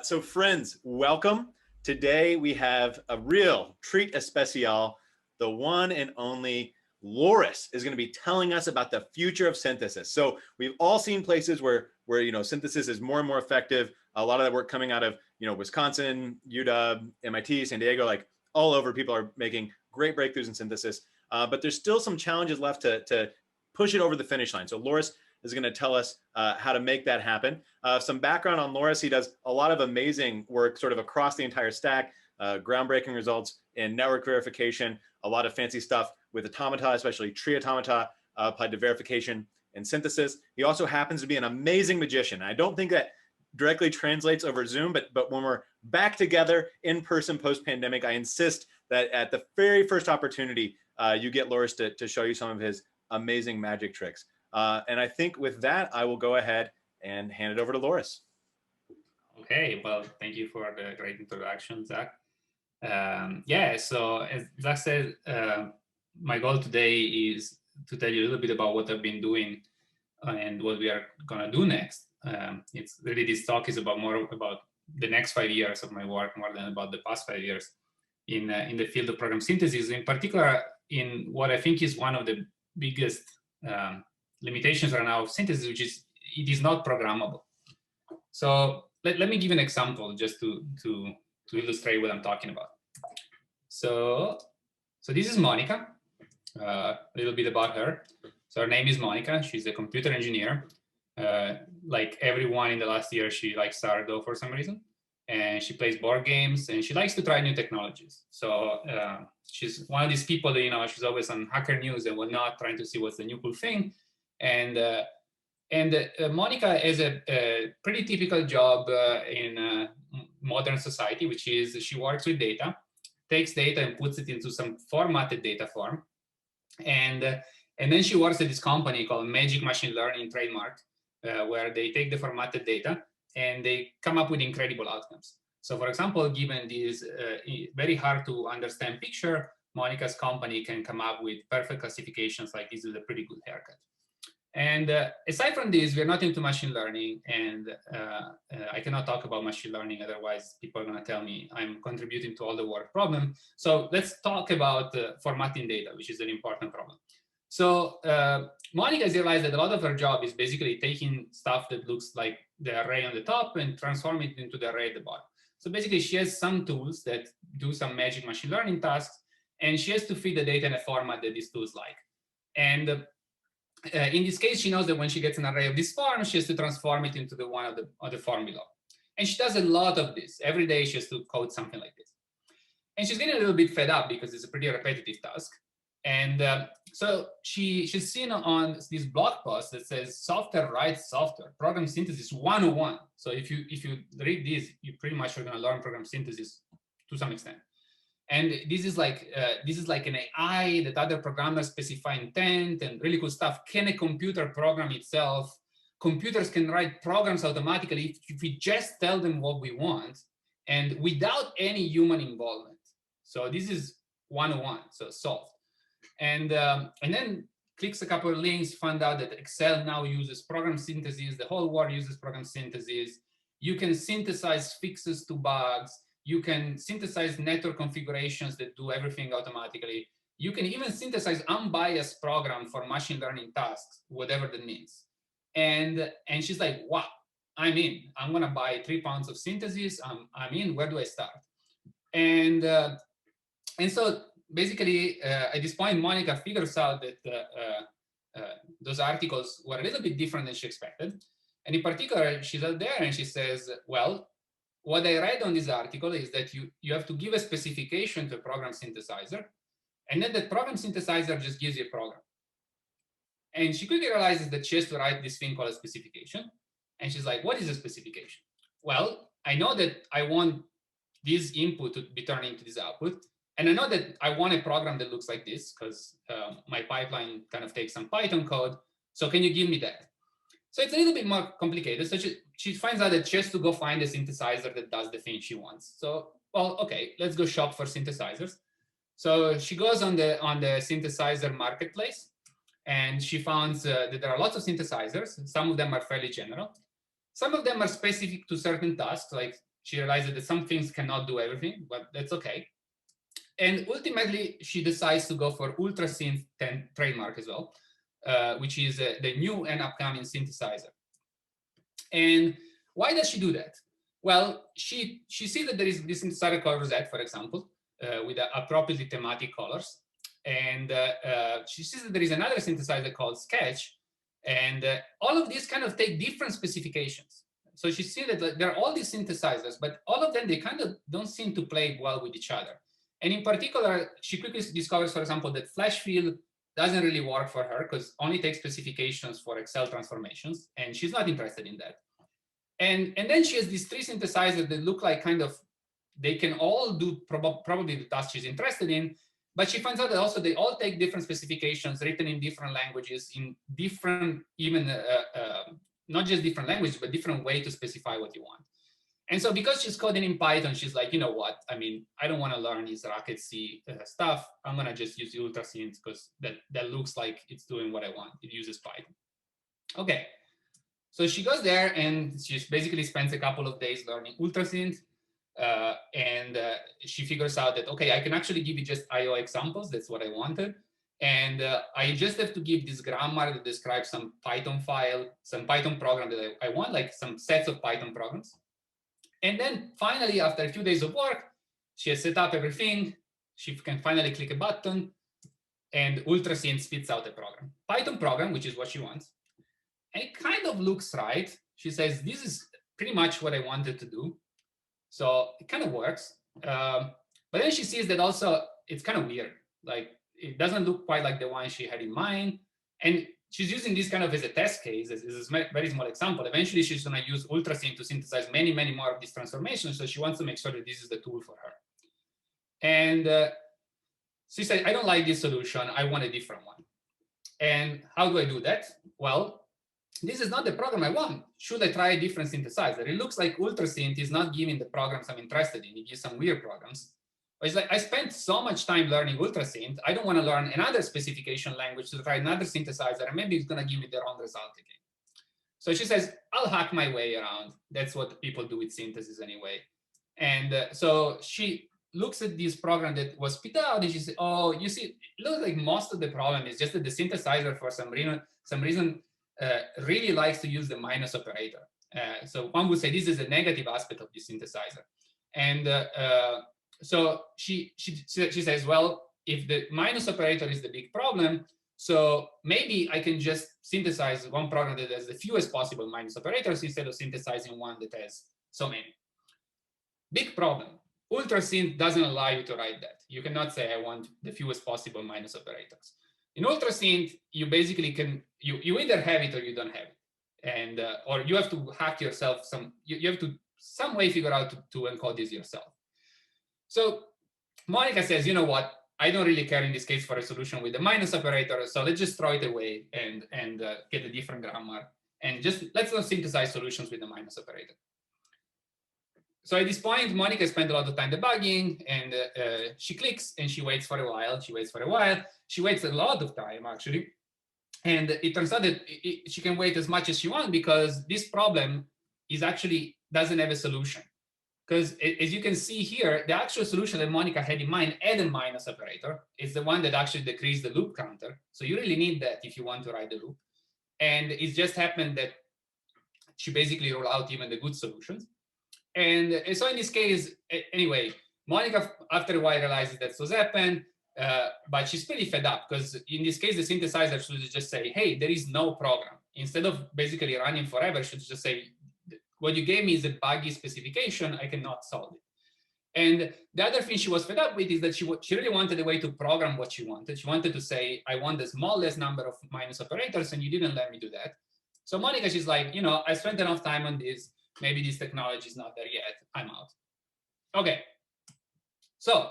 So friends, welcome. Today we have a real treat especial. The one and only Loris is going to be telling us about the future of synthesis. So we've all seen places where synthesis is more and more effective. A lot of that work coming out of Wisconsin, UW, MIT, San Diego, like all over, people are making great breakthroughs in synthesis. But there's still some challenges left to push it over the finish line. So Loris is going to tell us how to make that happen. Some background on Loris: he does a lot of amazing work sort of across the entire stack, groundbreaking results in network verification, a lot of fancy stuff with automata, especially tree automata applied to verification and synthesis. He also happens to be an amazing magician. I don't think that directly translates over Zoom, but when we're back together in person post-pandemic, I insist that at the very first opportunity, you get Loris to show you some of his amazing magic tricks. And I think with that, I will go ahead and hand it over to Loris. Okay, well, thank you for the great introduction, Zach. So as Zach said, my goal today is to tell you a little bit about what I've been doing and what we are going to do next. It's really, this talk is about more about the next 5 years of my work more than about the past 5 years in the field of program synthesis, in particular in what I think is one of the biggest limitations right now of synthesis, which is it is not programmable. So let me give an example just to illustrate what I'm talking about. So this is Monica. A little bit about her. So her name is Monica. She's a computer engineer. Like everyone in the last year, she likes sourdough for some reason, and she plays board games, and she likes to try new technologies. So she's one of these people that, she's always on Hacker News and whatnot, trying to see what's the new cool thing. And Monica has a pretty typical job in modern society, which is she works with data, takes data and puts it into some formatted data form. And then she works at this company called Magic Machine Learning Trademark, where they take the formatted data and they come up with incredible outcomes. So for example, given this very hard to understand picture, Monica's company can come up with perfect classifications like this with a pretty good haircut. And aside from this, we're not into machine learning, and I cannot talk about machine learning, otherwise people are going to tell me I'm contributing to all the work problem. So let's talk about formatting data, which is an important problem. So Monica has realized that a lot of her job is basically taking stuff that looks like the array on the top and transform it into the array at the bottom. So basically, she has some tools that do some magic machine learning tasks, and she has to feed the data in a format that these tools like. And in this case, she knows that when she gets an array of this form, she has to transform it into the one of the form below. And she does a lot of this. Every day she has to code something like this. And she's getting a little bit fed up because it's a pretty repetitive task. And so she's seen on this blog post that says software writes software, program synthesis 101. So if you read this, you pretty much are going to learn program synthesis to some extent. And this is like an AI that other programmers specify intent and really cool stuff. Can a computer program itself? Computers can write programs automatically if we just tell them what we want and without any human involvement. So this is 101, so solved. And then clicks a couple of links, found out that Excel now uses program synthesis. The whole world uses program synthesis. You can synthesize fixes to bugs. You can synthesize network configurations that do everything automatically. You can even synthesize unbiased program for machine learning tasks, whatever that means. And she's like, wow, I'm in. I'm going to buy 3 pounds of synthesis. I'm in. Where do I start? And so basically, at this point, Monica figures out that those articles were a little bit different than she expected. And in particular, she's out there and she says, well, what I read on this article is that you have to give a specification to a program synthesizer, and then the program synthesizer just gives you a program. And she quickly realizes that she has to write this thing called a specification. And she's like, what is a specification? Well, I know that I want this input to be turned into this output. And I know that I want a program that looks like this because my pipeline kind of takes some Python code. So can you give me that? So it's a little bit more complicated. So she finds out that she has to go find a synthesizer that does the thing she wants. So, well, okay, let's go shop for synthesizers. So she goes on the synthesizer marketplace, and she finds that there are lots of synthesizers. Some of them are fairly general. Some of them are specific to certain tasks, like she realizes that some things cannot do everything, but that's okay. And ultimately, she decides to go for UltraSynth 10 trademark as well, which is the new and upcoming synthesizer. And why does she do that? Well, she sees that there is this synthesizer called Rosette, for example, with appropriately thematic colors. And she sees that there is another synthesizer called Sketch. And all of these kind of take different specifications. So she sees that there are all these synthesizers, but all of them, they kind of don't seem to play well with each other. And in particular, she quickly discovers, for example, that flash fill doesn't really work for her because only takes specifications for Excel transformations, and she's not interested in that. And then she has these three synthesizers that look like kind of, they can all do probably the task she's interested in, but she finds out that also they all take different specifications written in different languages, in different, even not just different languages, but different way to specify what you want. And so because she's coding in Python, she's like, you know what? I mean, I don't want to learn this Rocket C stuff. I'm going to just use UltraSynth because that looks like it's doing what I want. It uses Python. Okay. So she goes there and she basically spends a couple of days learning UltraSynth. And she figures out that, okay, I can actually give you just IO examples. That's what I wanted. And I just have to give this grammar that describes some Python file, some Python program that I want, like some sets of Python programs. And then finally, after a few days of work, she has set up everything. She can finally click a button and UltraSynth spits out a program. Python program, which is what she wants. And it kind of looks right. She says, this is pretty much what I wanted to do. So it kind of works. But then she sees that also it's kind of weird. Like it doesn't look quite like the one she had in mind. And she's using this kind of as a test case, as a very small example. Eventually, she's going to use UltraSynth to synthesize many, many more of these transformations. So she wants to make sure that this is the tool for her. And she said, I don't like this solution. I want a different one. And how do I do that? Well, this is not the program I want. Should I try a different synthesizer? It looks like UltraSynth is not giving the programs I'm interested in. It gives some weird programs. But it's like, I spent so much time learning UltraSynth. I don't want to learn another specification language to try another synthesizer, and maybe it's going to give me the wrong result again. So she says, I'll hack my way around. That's what people do with synthesis anyway. And so she looks at this program that was spit out, and she says, oh, you see, it looks like most of the problem is just that the synthesizer, for some reason really likes to use the minus operator. So one would say this is a negative aspect of the synthesizer. And so she says, well, if the minus operator is the big problem, so maybe I can just synthesize one program that has the fewest possible minus operators instead of synthesizing one that has so many. Big problem. UltraSynth doesn't allow you to write that. You cannot say I want the fewest possible minus operators. In UltraSynth, you basically can, you either have it or you don't have it. And, or you have to hack yourself you have to some way figure out to encode this yourself. So Monica says, you know what? I don't really care in this case for a solution with the minus operator. So let's just throw it away and get a different grammar. And just let's not synthesize solutions with the minus operator. So at this point, Monica spent a lot of time debugging, and she clicks and she waits for a while. She waits a lot of time, actually. And it turns out that she can wait as much as she wants because this problem is actually doesn't have a solution. Because as you can see here, the actual solution that Monica had in mind had a minus operator. It's the one that actually decreased the loop counter. So you really need that if you want to write the loop. And it just happened that she basically rolled out even the good solutions. And so in this case, anyway, Monica, after a while, realizes that's what's happened, but she's pretty fed up because in this case, the synthesizer should just say, hey, there is no program. Instead of basically running forever, should just say, what you gave me is a buggy specification, I cannot solve it. And the other thing she was fed up with is that she really wanted a way to program what she wanted. She wanted to say, I want the smallest number of minus operators, and you didn't let me do that. So Monica, she's like, you know, I spent enough time on this. Maybe this technology is not there yet. I'm out. Okay. So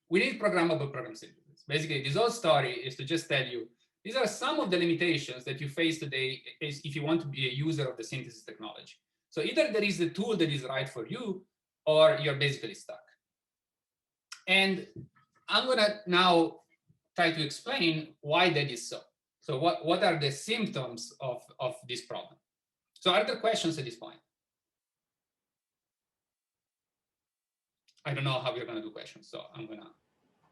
we need programmable program synthesis. Basically, this whole story is to just tell you, these are some of the limitations that you face today if you want to be a user of the synthesis technology. So either there is a tool that is right for you, or you're basically stuck. And I'm going to now try to explain why that is so. So what are the symptoms of this problem? So are there questions at this point? I don't know how we're going to do questions. So I'm going to,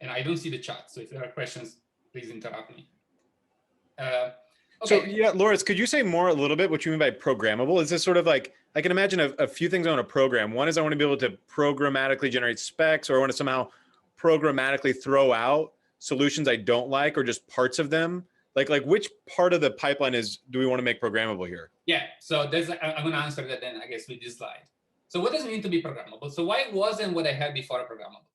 and I don't see the chat. So if there are questions, please interrupt me. Okay. So yeah, Loris, could you say more a little bit what you mean by programmable? Is this sort of like, I can imagine a few things I want to program. One is I want to be able to programmatically generate specs, or I want to somehow programmatically throw out solutions I don't like, or just parts of them. Like which part of the pipeline do we want to make programmable here? Yeah, so I'm going to answer that then, I guess, with this slide. So what does it mean to be programmable? So why wasn't what I had before programmable?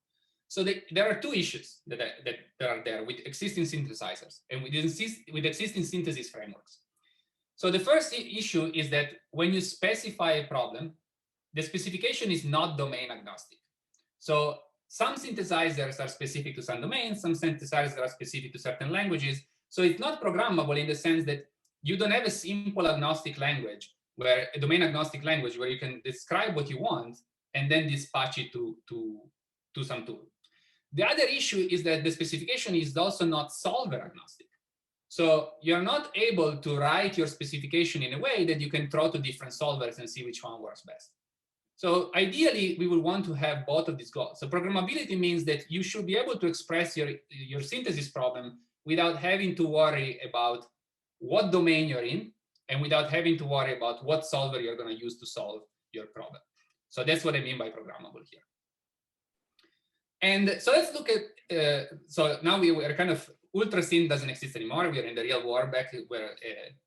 So there are two issues that are there with existing synthesizers and with existing synthesis frameworks. So the first issue is that when you specify a problem, the specification is not domain agnostic. So some synthesizers are specific to some domains, some synthesizers are specific to certain languages. So it's not programmable in the sense that you don't have a simple agnostic language, where a domain agnostic language where you can describe what you want and then dispatch it to some tool. The other issue is that the specification is also not solver agnostic. So you're not able to write your specification in a way that you can throw to different solvers and see which one works best. So ideally, we will want to have both of these goals. So programmability means that you should be able to express your synthesis problem without having to worry about what domain you're in and without having to worry about what solver you're going to use to solve your problem. So that's what I mean by programmable here. And so let's look at, so now we are kind of, ultra-syn doesn't exist anymore. We are in the real world back where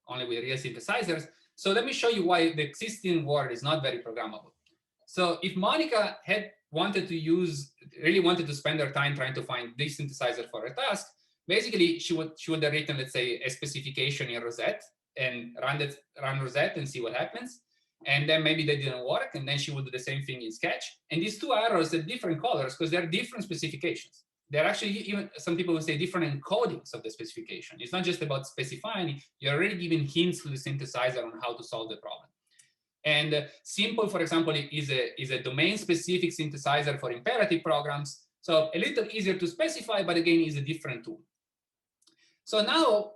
only with real synthesizers. So let me show you why the existing world is not very programmable. So if Monica had really wanted to spend her time trying to find this synthesizer for a task, basically she would have written, let's say, a specification in Rosette and run Rosette and see what happens. And then maybe they didn't work, and then she would do the same thing in Sketch. And these two arrows are different colors because they're different specifications. They're actually, even some people would say, different encodings of the specification. It's not just about specifying, you're already giving hints to the synthesizer on how to solve the problem. And Simple, for example, is a domain-specific synthesizer for imperative programs. So a little easier to specify, but again, is a different tool. So now,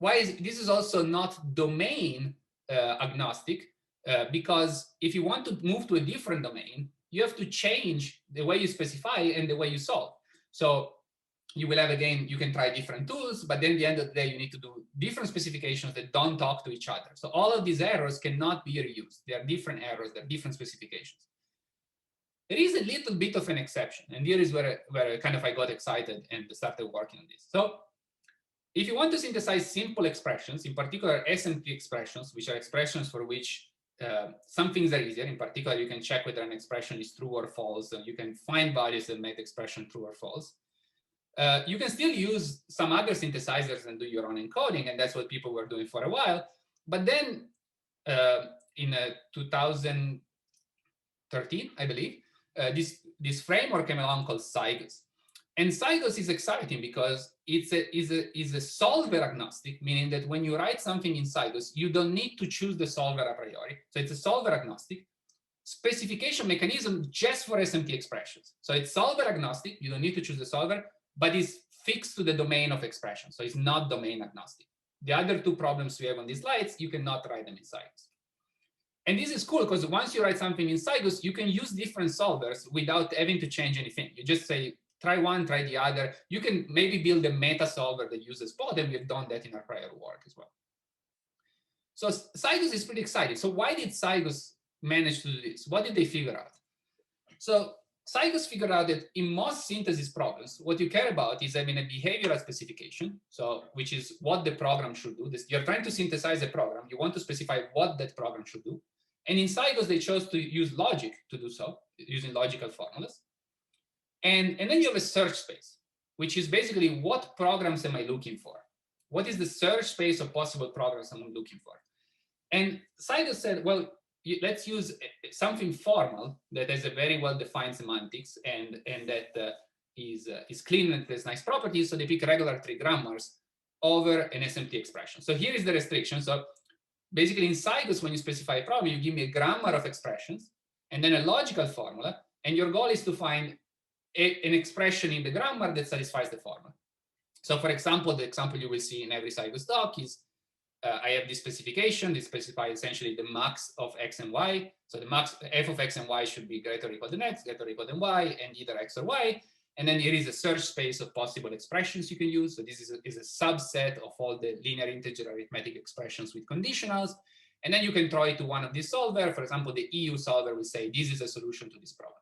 this is also not domain agnostic, because if you want to move to a different domain, you have to change the way you specify and the way you solve. So you will have, again, you can try different tools, but then at the end of the day, you need to do different specifications that don't talk to each other. So all of these errors cannot be reused. They are different errors, they're different specifications. There is a little bit of an exception, and here is where I got excited and started working on this. So if you want to synthesize simple expressions, in particular SMT expressions, which are expressions for which some things are easier. In particular, you can check whether an expression is true or false, and you can find values that make the expression true or false. You can still use some other synthesizers and do your own encoding, and that's what people were doing for a while. But then in 2013, I believe, this framework came along called Cygos. And Cygos is exciting because it's a solver agnostic, meaning that when you write something in Cygos, you don't need to choose the solver a priori. So it's a solver agnostic specification mechanism just for SMT expressions. So it's solver agnostic, you don't need to choose the solver, but it's fixed to the domain of expression. So it's not domain agnostic. The other two problems we have on these slides, you cannot write them in Cygos. And this is cool because once you write something in Cygos, you can use different solvers without having to change anything. You just say, try one, try the other. You can maybe build a meta solver that uses both, and we've done that in our prior work as well. So Cygos is pretty exciting. So why did Cygos manage to do this? What did they figure out? So Cygos figured out that in most synthesis problems, what you care about is having a behavioral specification, so which is what the program should do. You're trying to synthesize a program. You want to specify what that program should do. And in Cygos, they chose to use logic to do so, using logical formulas. And then you have a search space, which is basically what programs am I looking for? What is the search space of possible programs I'm looking for? And Cygos said, well, let's use something formal that has a very well-defined semantics and that is clean and has nice properties. So they pick regular tree grammars over an SMT expression. So here is the restriction. So basically in Cygos, when you specify a problem, you give me a grammar of expressions and then a logical formula. And your goal is to find an expression in the grammar that satisfies the formula. So for example, the example you will see in every Cygos doc is I have this specification. This specifies essentially the max of x and y. So the max f of x and y should be greater or equal than x, greater or equal than y, and either x or y. And then here is a search space of possible expressions you can use. So this is a subset of all the linear integer arithmetic expressions with conditionals. And then you can throw it to one of these solvers. For example, the EU solver will say, this is a solution to this problem.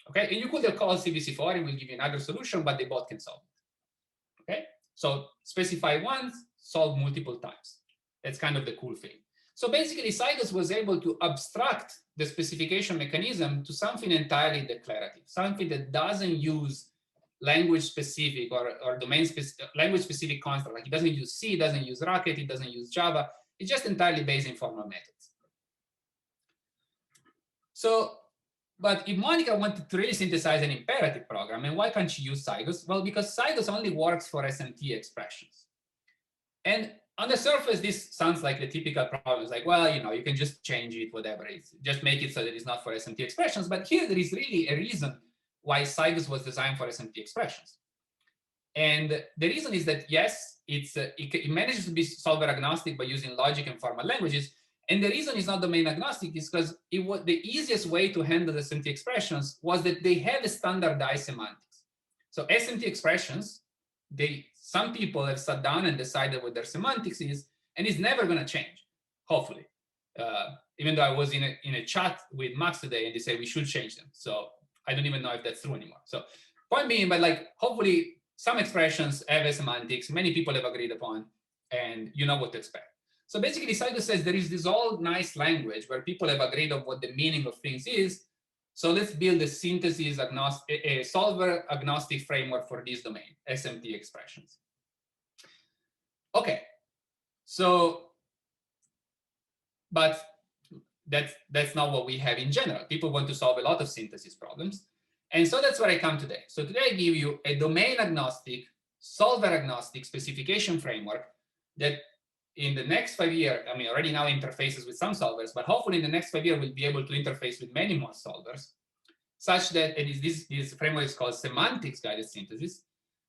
Okay, and you could call CBC4, it will give you another solution, but they both can solve it. Okay, so specify once, solve multiple times. That's kind of the cool thing. So basically, Cygos was able to abstract the specification mechanism to something entirely declarative, something that doesn't use language-specific or domain-specific, language-specific construct. Like it doesn't use C, it doesn't use Racket, it doesn't use Java. It's just entirely based in formal methods. So, but if Monica wanted to really synthesize an imperative program, and why can't she use Cygos? Well, because Cygos only works for SMT expressions. And on the surface, this sounds like the typical problem. It's like, well, you know, you can just change it, whatever it is. Just make it so that it's not for SMT expressions. But here there is really a reason why Cygos was designed for SMT expressions. And the reason is that, yes, it manages to be solver agnostic by using logic and formal languages. And the reason it's not domain agnostic is because it was the easiest way to handle the SMT expressions was that they have a standardized semantics. So SMT expressions, some people have sat down and decided what their semantics is, and it's never going to change, hopefully. Even though I was in a chat with Max today, and they say we should change them. So I don't even know if that's true anymore. So point being, but like hopefully some expressions have a semantics, many people have agreed upon, and you know what to expect. So basically, Cygos says there is this all nice language where people have agreed on what the meaning of things is. So let's build a synthesis agnostic, a solver agnostic framework for this domain, SMT expressions. Okay, so, but that's not what we have in general. People want to solve a lot of synthesis problems. And so that's where I come today. So today I give you a domain agnostic, solver agnostic specification framework that in the next 5 years, I mean, already now interfaces with some solvers, but hopefully in the next 5 years, we'll be able to interface with many more solvers, such that this framework is called semantics-guided synthesis,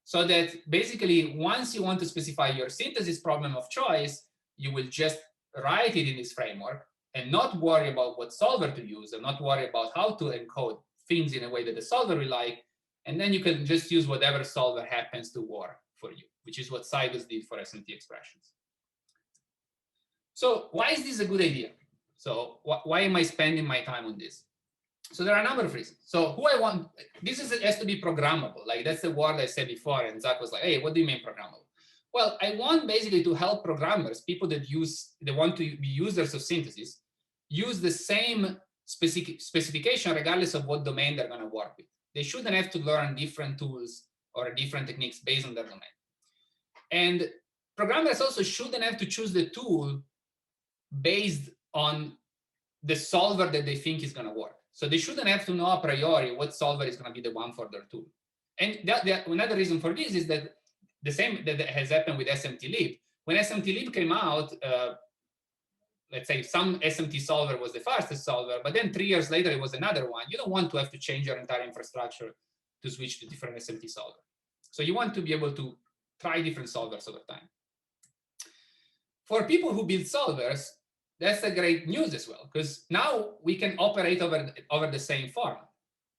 so that basically once you want to specify your synthesis problem of choice, you will just write it in this framework and not worry about what solver to use and not worry about how to encode things in a way that the solver will like, and then you can just use whatever solver happens to work for you, which is what Cygos did for SMT expressions. So why is this a good idea? So why am I spending my time on this? So there are a number of reasons. So who I want, this has to be programmable. Like that's the word I said before, and Zach was like, hey, what do you mean programmable? Well, I want basically to help programmers, people that want to be users of synthesis, use the same specification regardless of what domain they're going to work with. They shouldn't have to learn different tools or different techniques based on their domain. And programmers also shouldn't have to choose the tool based on the solver that they think is going to work. So they shouldn't have to know a priori what solver is going to be the one for their tool. And another reason for this is that the same that has happened with SMT-lib. When SMT-lib came out, let's say some SMT solver was the fastest solver, but then 3 years later it was another one. You don't want to have to change your entire infrastructure to switch to different SMT solver. So you want to be able to try different solvers over time. For people who build solvers, that's a great news as well, because now we can operate over the same format.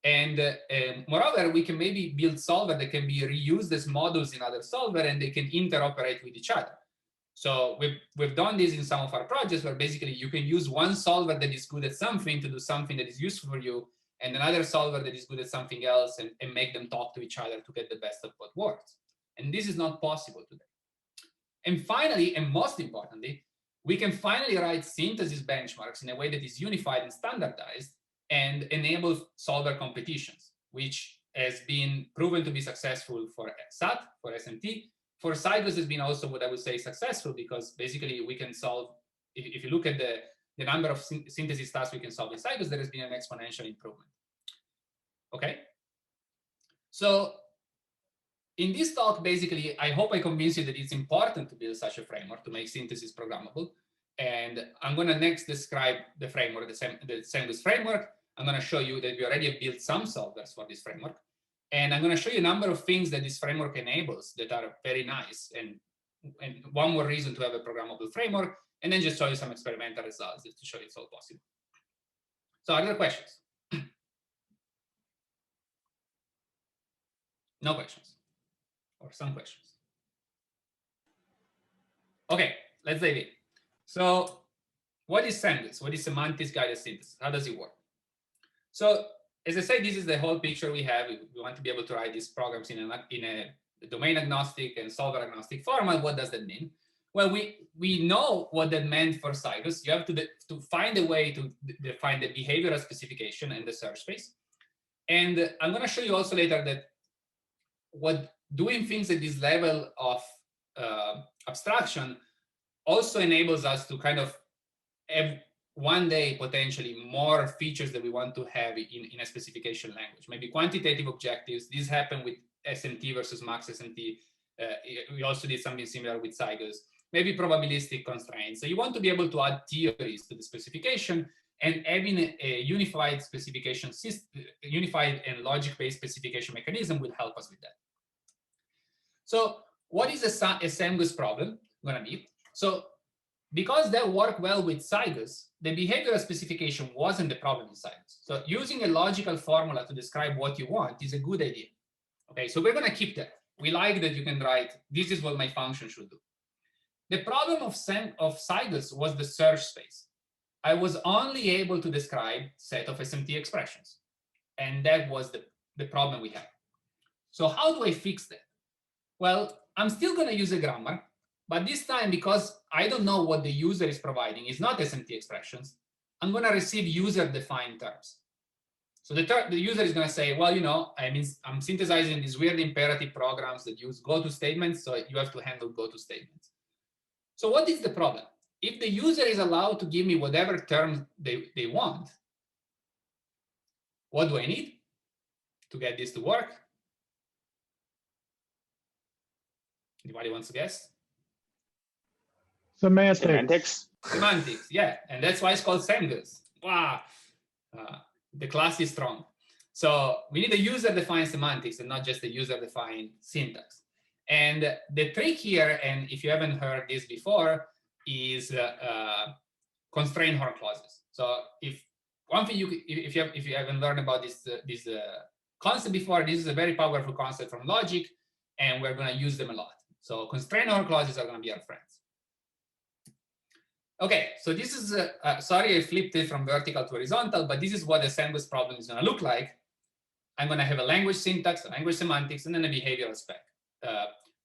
And moreover, we can maybe build solver that can be reused as modules in other solver, and they can interoperate with each other. So we've done this in some of our projects where basically you can use one solver that is good at something to do something that is useful for you, and another solver that is good at something else, and make them talk to each other to get the best of both worlds. And this is not possible today. And finally, and most importantly, we can finally write synthesis benchmarks in a way that is unified and standardized and enable solver competitions, which has been proven to be successful for SAT, for SMT. For Cygos has been also what I would say successful, because basically we can solve, if you look at the number of synthesis tasks we can solve in Cygos, there has been an exponential improvement. Okay? So in this talk, basically, I hope I convinced you that it's important to build such a framework to make synthesis programmable. And I'm going to next describe the framework, the Cygos framework. I'm going to show you that we already have built some solvers for this framework. And I'm going to show you a number of things that this framework enables that are very nice. And and one more reason to have a programmable framework, and then just show you some experimental results just to show it's all possible. So are there questions? No questions, or some questions. Okay, let's dive in. So what is SEMGS? What is semantics-guided synthesis? How does it work? So as I said, this is the whole picture we have. We want to be able to write these programs in a domain agnostic and solver agnostic format. What does that mean? Well, we know what that meant for Cygus. You have to find a way to define the behavioral specification and the search space. And I'm going to show you also later that what doing things at this level of abstraction also enables us to kind of have one day potentially more features that we want to have in a specification language. Maybe quantitative objectives. These happen with SMT versus max SMT. We also did something similar with Cygus. Maybe probabilistic constraints. So you want to be able to add theories to the specification, and having a unified specification system, unified and logic-based specification mechanism will help us with that. So what is a SEMGS problem going to be? So because that worked well with Cygus, the behavioral specification wasn't the problem in Cygus. So using a logical formula to describe what you want is a good idea. Okay, so we're going to keep that. We like that you can write, this is what my function should do. The problem of Cygus was the search space. I was only able to describe set of SMT expressions. And that was the problem we had. So how do I fix that? Well, I'm still going to use a grammar, but this time, because I don't know what the user is providing, is not SMT expressions, I'm going to receive user-defined terms. So the user is going to say, well, you know, I'm synthesizing these weird imperative programs that use go-to statements, so you have to handle go-to statements. So what is the problem? If the user is allowed to give me whatever terms they want, what do I need to get this to work? Anybody wants to guess? Semantics. Semantics, yeah. And that's why it's called SEMGS. Wow. The class is strong. So we need a user-defined semantics and not just a user-defined syntax. And the trick here, and if you haven't heard this before, is constraint horn clauses. So if one thing if you haven't learned about this concept before, this is a very powerful concept from logic, and we're going to use them a lot. So constraint horn clauses are going to be our friends. Okay, so this is sorry I flipped it from vertical to horizontal, but this is what a SEMGS problem is going to look like. I'm going to have a language syntax, a language semantics, and then a behavioral spec.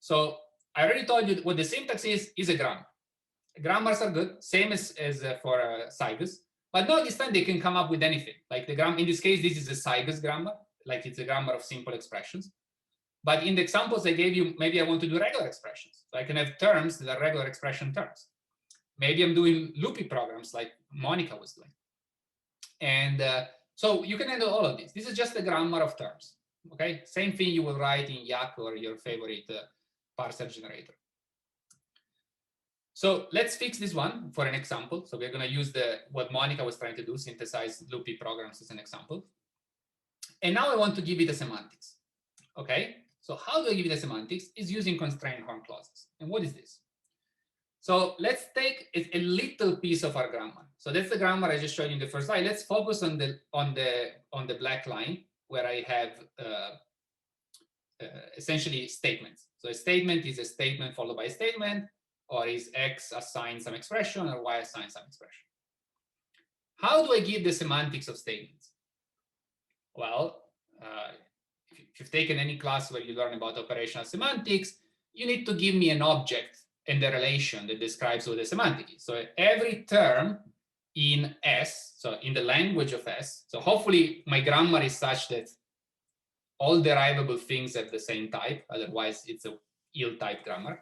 So I already told you what the syntax is a grammar. Grammars are good, same as for Cygus, but no, this time they can come up with anything. Like the grammar, in this case, this is a Cygus grammar, like it's a grammar of simple expressions. But in the examples I gave you, maybe I want to do regular expressions. So I can have terms that are regular expression terms. Maybe I'm doing loopy programs like Monica was doing. And so you can handle all of this. This is just a grammar of terms. Okay, same thing you will write in Yak or your favorite parser generator. So let's fix this one for an example. So we're going to use what Monica was trying to do, synthesize loopy programs as an example. And now I want to give it a semantics. Okay, so how do I give it a semantics? Is using constraint horn clauses. And what is this? So let's take a little piece of our grammar. So that's the grammar I just showed you in the first slide. Let's focus on the black line where I have essentially statements. So a statement is a statement followed by a statement, or is X assigned some expression or Y assigned some expression. How do I give the semantics of statements? Well, if you've taken any class where you learn about operational semantics, you need to give me an object and the relation that describes what the semantic is. So every term in S, so in the language of S, so hopefully my grammar is such that all derivable things have the same type, otherwise it's a ill-type grammar.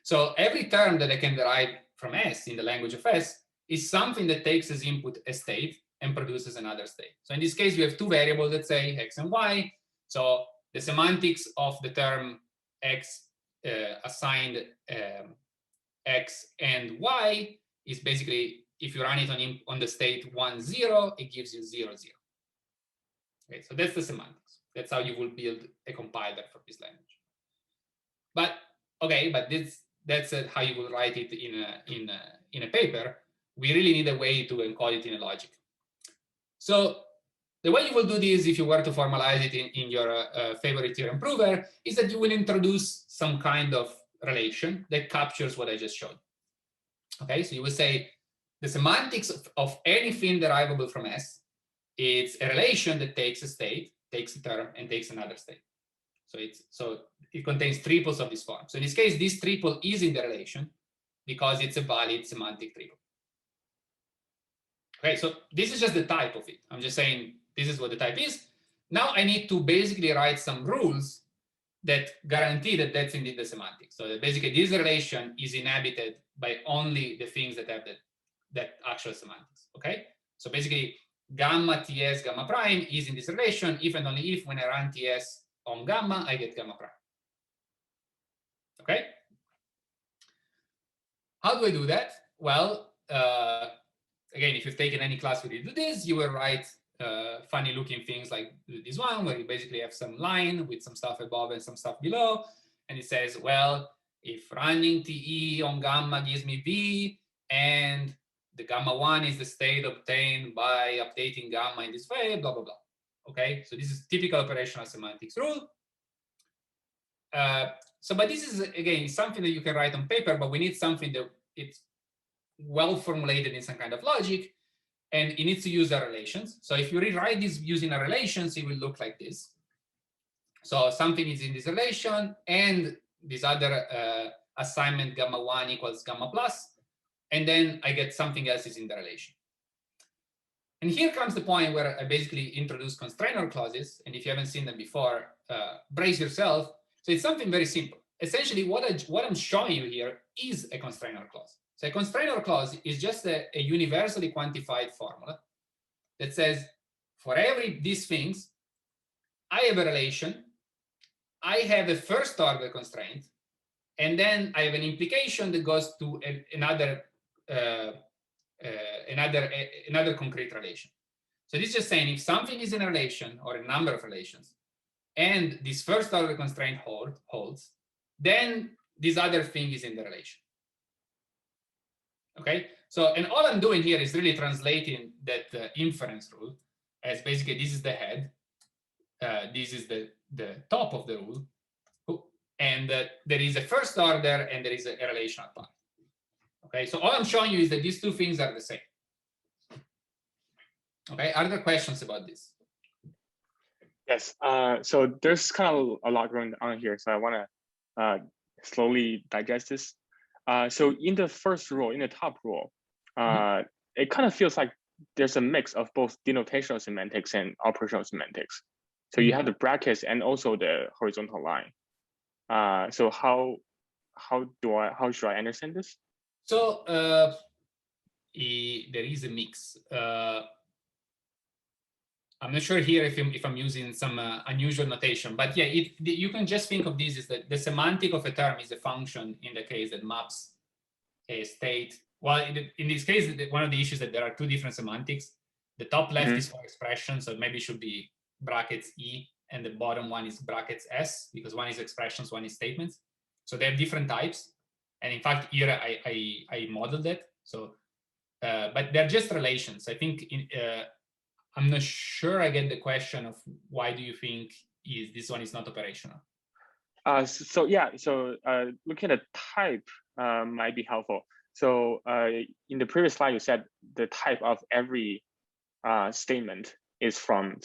So every term that I can derive from S in the language of S is something that takes as input a state and produces another state. So in this case, we have two variables, let's say X and Y. So the semantics of the term X assigned X and Y is basically, if you run it on the state 1, 0, it gives you 0, 0. Okay, so that's the semantics. That's how you will build a compiler for this language. But Okay, but that's how you will write it in a paper. We really need a way to encode it in a logic. So the way you will do this, if you were to formalize it in your favorite theorem prover, is that you will introduce some kind of relation that captures what I just showed. Okay, so you will say the semantics of anything derivable from S, it's a relation that takes a state, takes a term, and takes another state. So it contains triples of this form. So in this case, this triple is in the relation because it's a valid semantic triple. Okay, so this is just the type of it. I'm just saying this is what the type is. Now I need to basically write some rules that guarantee that that's indeed the semantics. So that basically this relation is inhabited by only the things that have that actual semantics. Okay, so basically gamma ts gamma prime is in this relation if and only if when I run ts on gamma I get gamma prime. Okay, how do I do that? Well, again, if you've taken any class where you do this, you will write funny looking things like this one, where you basically have some line with some stuff above and some stuff below. And it says, well, if running TE on gamma gives me V, and the gamma 1 is the state obtained by updating gamma in this way, blah, blah, blah. Okay, so this is typical operational semantics rule. But this is, again, something that you can write on paper, but we need something that it's well formulated in some kind of logic, and it needs to use the relations. So if you rewrite this using a relations, it will look like this. So something is in this relation, and this other assignment gamma 1 equals gamma plus, and then I get something else is in the relation. And here comes the point where I basically introduce constrainer clauses, and if you haven't seen them before, brace yourself. So it's something very simple. Essentially, what I'm showing you here is a constrainer clause. So a constrainer clause is just a universally quantified formula that says, for every these things, I have a relation, I have a first order constraint, and then I have an implication that goes to another concrete relation. So this is just saying if something is in a relation or a number of relations, and this first order constraint holds, then this other thing is in the relation. Okay, so and all I'm doing here is really translating that inference rule as basically this is the head, this is the top of the rule, and there is a first order and there is a relational part. Okay, so all I'm showing you is that these two things are the same. Okay, are there questions about this? Yes, so there's kind of a lot going on here, so I want to slowly digest this. So in the first rule, in the top rule, it kind of feels like there's a mix of both denotational semantics and operational semantics. So you have the brackets and also the horizontal line. So how should I understand this? So there is a mix. I'm not sure here if I'm using some unusual notation, but yeah, you can just think of this as that the semantic of a term is a function in the case that maps a state. Well, in this case, one of the issues is that there are two different semantics. The top left is for expression, so maybe it should be brackets E, and the bottom one is brackets S, because one is expressions, one is statements. So they have different types. And in fact, here I modeled it. So, but they're just relations. I think I'm not sure I get the question of why do you think this one is not operational? So looking at the type might be helpful. So in the previous slide, you said the type of every statement is from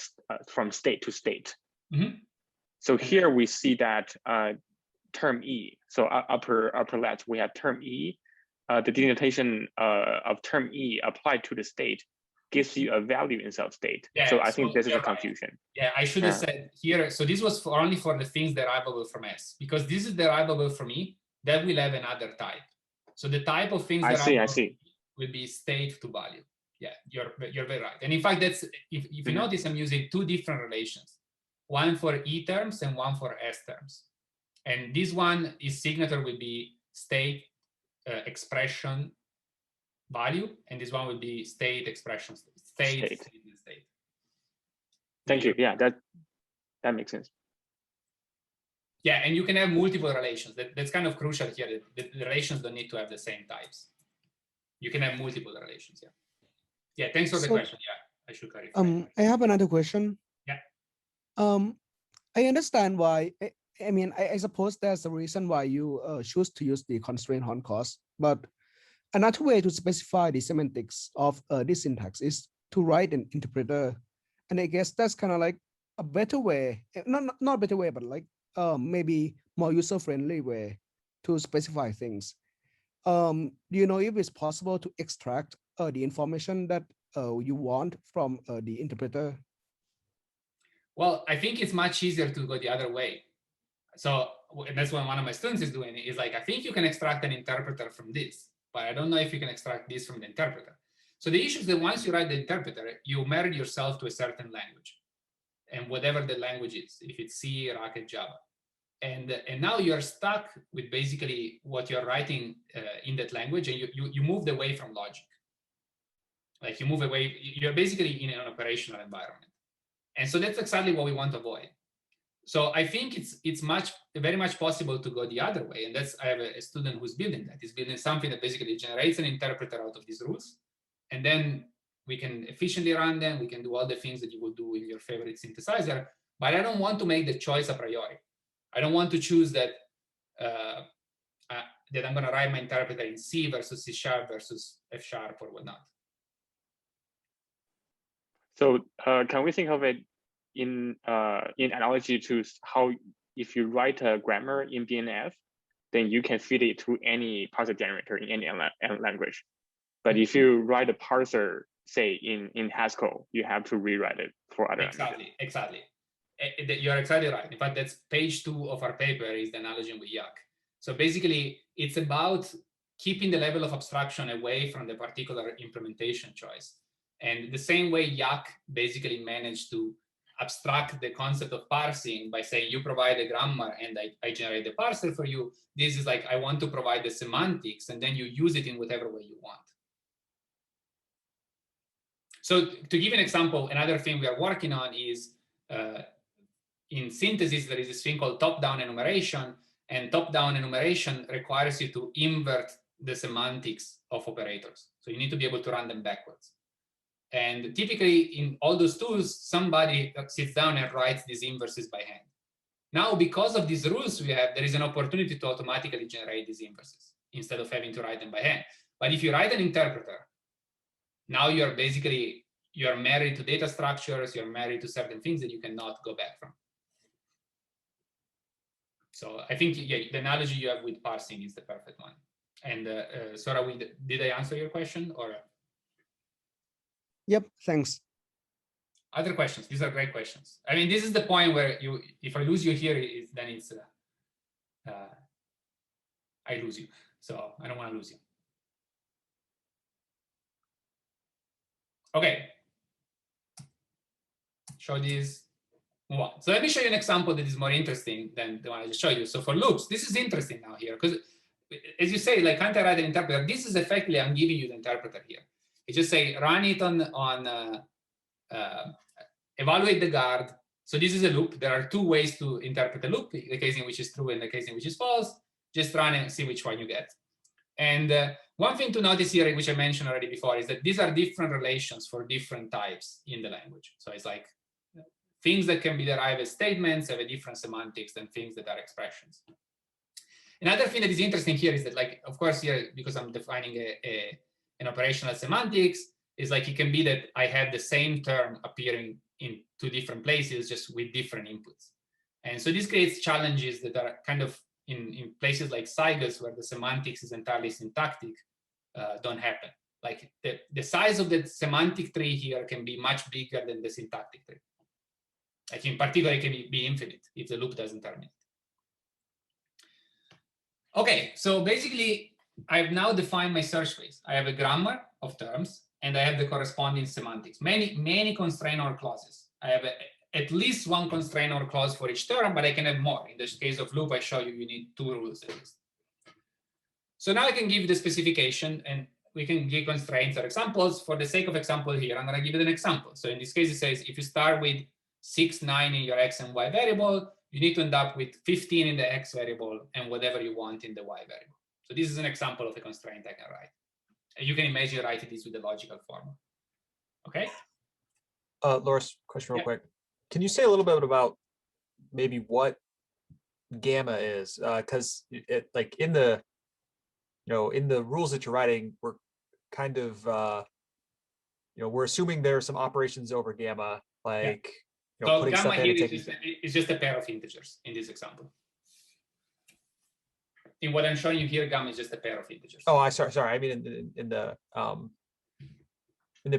state to state. So here we see that term E. So upper left, we have term E. The denotation of term E applied to the state gives you a value in self-state. Yeah, so I think this is a confusion. Right. Yeah, I should have said here. So this was only for the things derivable from S, because this is derivable from E, that will have another type. So the type of things derivable will be state to value. Yeah, you're very right. And in fact, that's if you notice, I'm using two different relations, one for E terms and one for S terms. And this one is signature will be state expression value, and this one will be state expression state. Thank you. Yeah, that makes sense. Yeah, and you can have multiple relations. That's kind of crucial here. The relations don't need to have the same types. You can have multiple relations. Yeah. Yeah. Thanks for the question. Yeah, I should clarify. I have another question. Yeah. I understand why. I mean, I suppose there's a reason why you choose to use the constraint on cost, but another way to specify the semantics of this syntax is to write an interpreter, and I guess that's kind of like a better way, not a better way, but like maybe more user-friendly way to specify things. Do you know if it's possible to extract the information that you want from the interpreter? Well, I think it's much easier to go the other way. So and that's what one of my students is doing, is like, I think you can extract an interpreter from this, but I don't know if you can extract this from the interpreter. So the issue is that once you write the interpreter, you marry yourself to a certain language, and whatever the language is, if it's C, Racket, Java. And now you're stuck with basically what you're writing in that language, and you moved away from logic. Like you move away, you're basically in an operational environment. And so that's exactly what we want to avoid. So I think it's very much possible to go the other way. And I have a student who's building that. He's building something that basically generates an interpreter out of these rules. And then we can efficiently run them. We can do all the things that you would do in your favorite synthesizer. But I don't want to make the choice a priori. I don't want to choose that that I'm going to write my interpreter in C versus C# versus F# or whatnot. So can we think of it in analogy to how if you write a grammar in BNF, then you can feed it to any parser generator in any language. But if you write a parser, say in Haskell, you have to rewrite it for other languages. Exactly. You're exactly right. In fact, that's page 2 of our paper is the analogy with Yak. So basically, it's about keeping the level of abstraction away from the particular implementation choice. And the same way Yak basically managed to abstract the concept of parsing by saying you provide a grammar and I generate the parser for you. This is like, I want to provide the semantics and then you use it in whatever way you want. So to give an example, another thing we are working on is in synthesis, there is this thing called top-down enumeration, and top-down enumeration requires you to invert the semantics of operators. So you need to be able to run them backwards. And typically in all those tools, somebody sits down and writes these inverses by hand. Now, because of these rules we have, there is an opportunity to automatically generate these inverses instead of having to write them by hand. But if you write an interpreter, now you're married to data structures, you're married to certain things that you cannot go back from. So I think the analogy you have with parsing is the perfect one. And Sora, did I answer your question or? Yep, thanks. Other questions? These are great questions. I mean, this is the point where if I lose you here, then it's I lose you. So I don't want to lose you. Okay. Show these. Move on. So let me show you an example that is more interesting than the one I just showed you. So for loops, this is interesting now here because, as you say, like can't I write an interpreter? This is effectively I'm giving you the interpreter here. You just say run it on evaluate the guard. So this is a loop. There are two ways to interpret a loop: the case in which is true and the case in which is false. Just run and see which one you get. And one thing to notice here, which I mentioned already before, is that these are different relations for different types in the language. So it's like things that can be derived as statements have a different semantics than things that are expressions. Another thing that is interesting here is that, like, of course, here, because I'm defining an operational semantics, is like it can be that I have the same term appearing in two different places, just with different inputs. And so this creates challenges that are kind of in places like Cygus, where the semantics is entirely syntactic, don't happen. Like the size of the semantic tree here can be much bigger than the syntactic tree. Like in particular, it can be infinite if the loop doesn't terminate. Okay, so basically, I've now defined my search phrase. I have a grammar of terms, and I have the corresponding semantics. Many constraint-or clauses. I have at least one constraint-or clause for each term, but I can have more. In this case of loop, I show you need 2 rules at least. So now I can give the specification, and we can give constraints or examples. For the sake of example here, I'm going to give it an example. So in this case, it says if you start with 6, 9 in your x and y variable, you need to end up with 15 in the X variable and whatever you want in the Y variable. So this is an example of a constraint I can write. And you can imagine writing this with the logical formula. Okay? Loris, question real quick. Can you say a little bit about maybe what gamma is? Because it like in the in the rules that you're writing, we're kind of we're assuming there are some operations over gamma, like so putting gamma stuff here in. is just a pair of integers in this example. In what I'm showing you here, gamma is just a pair of integers. Oh, sorry. I mean in the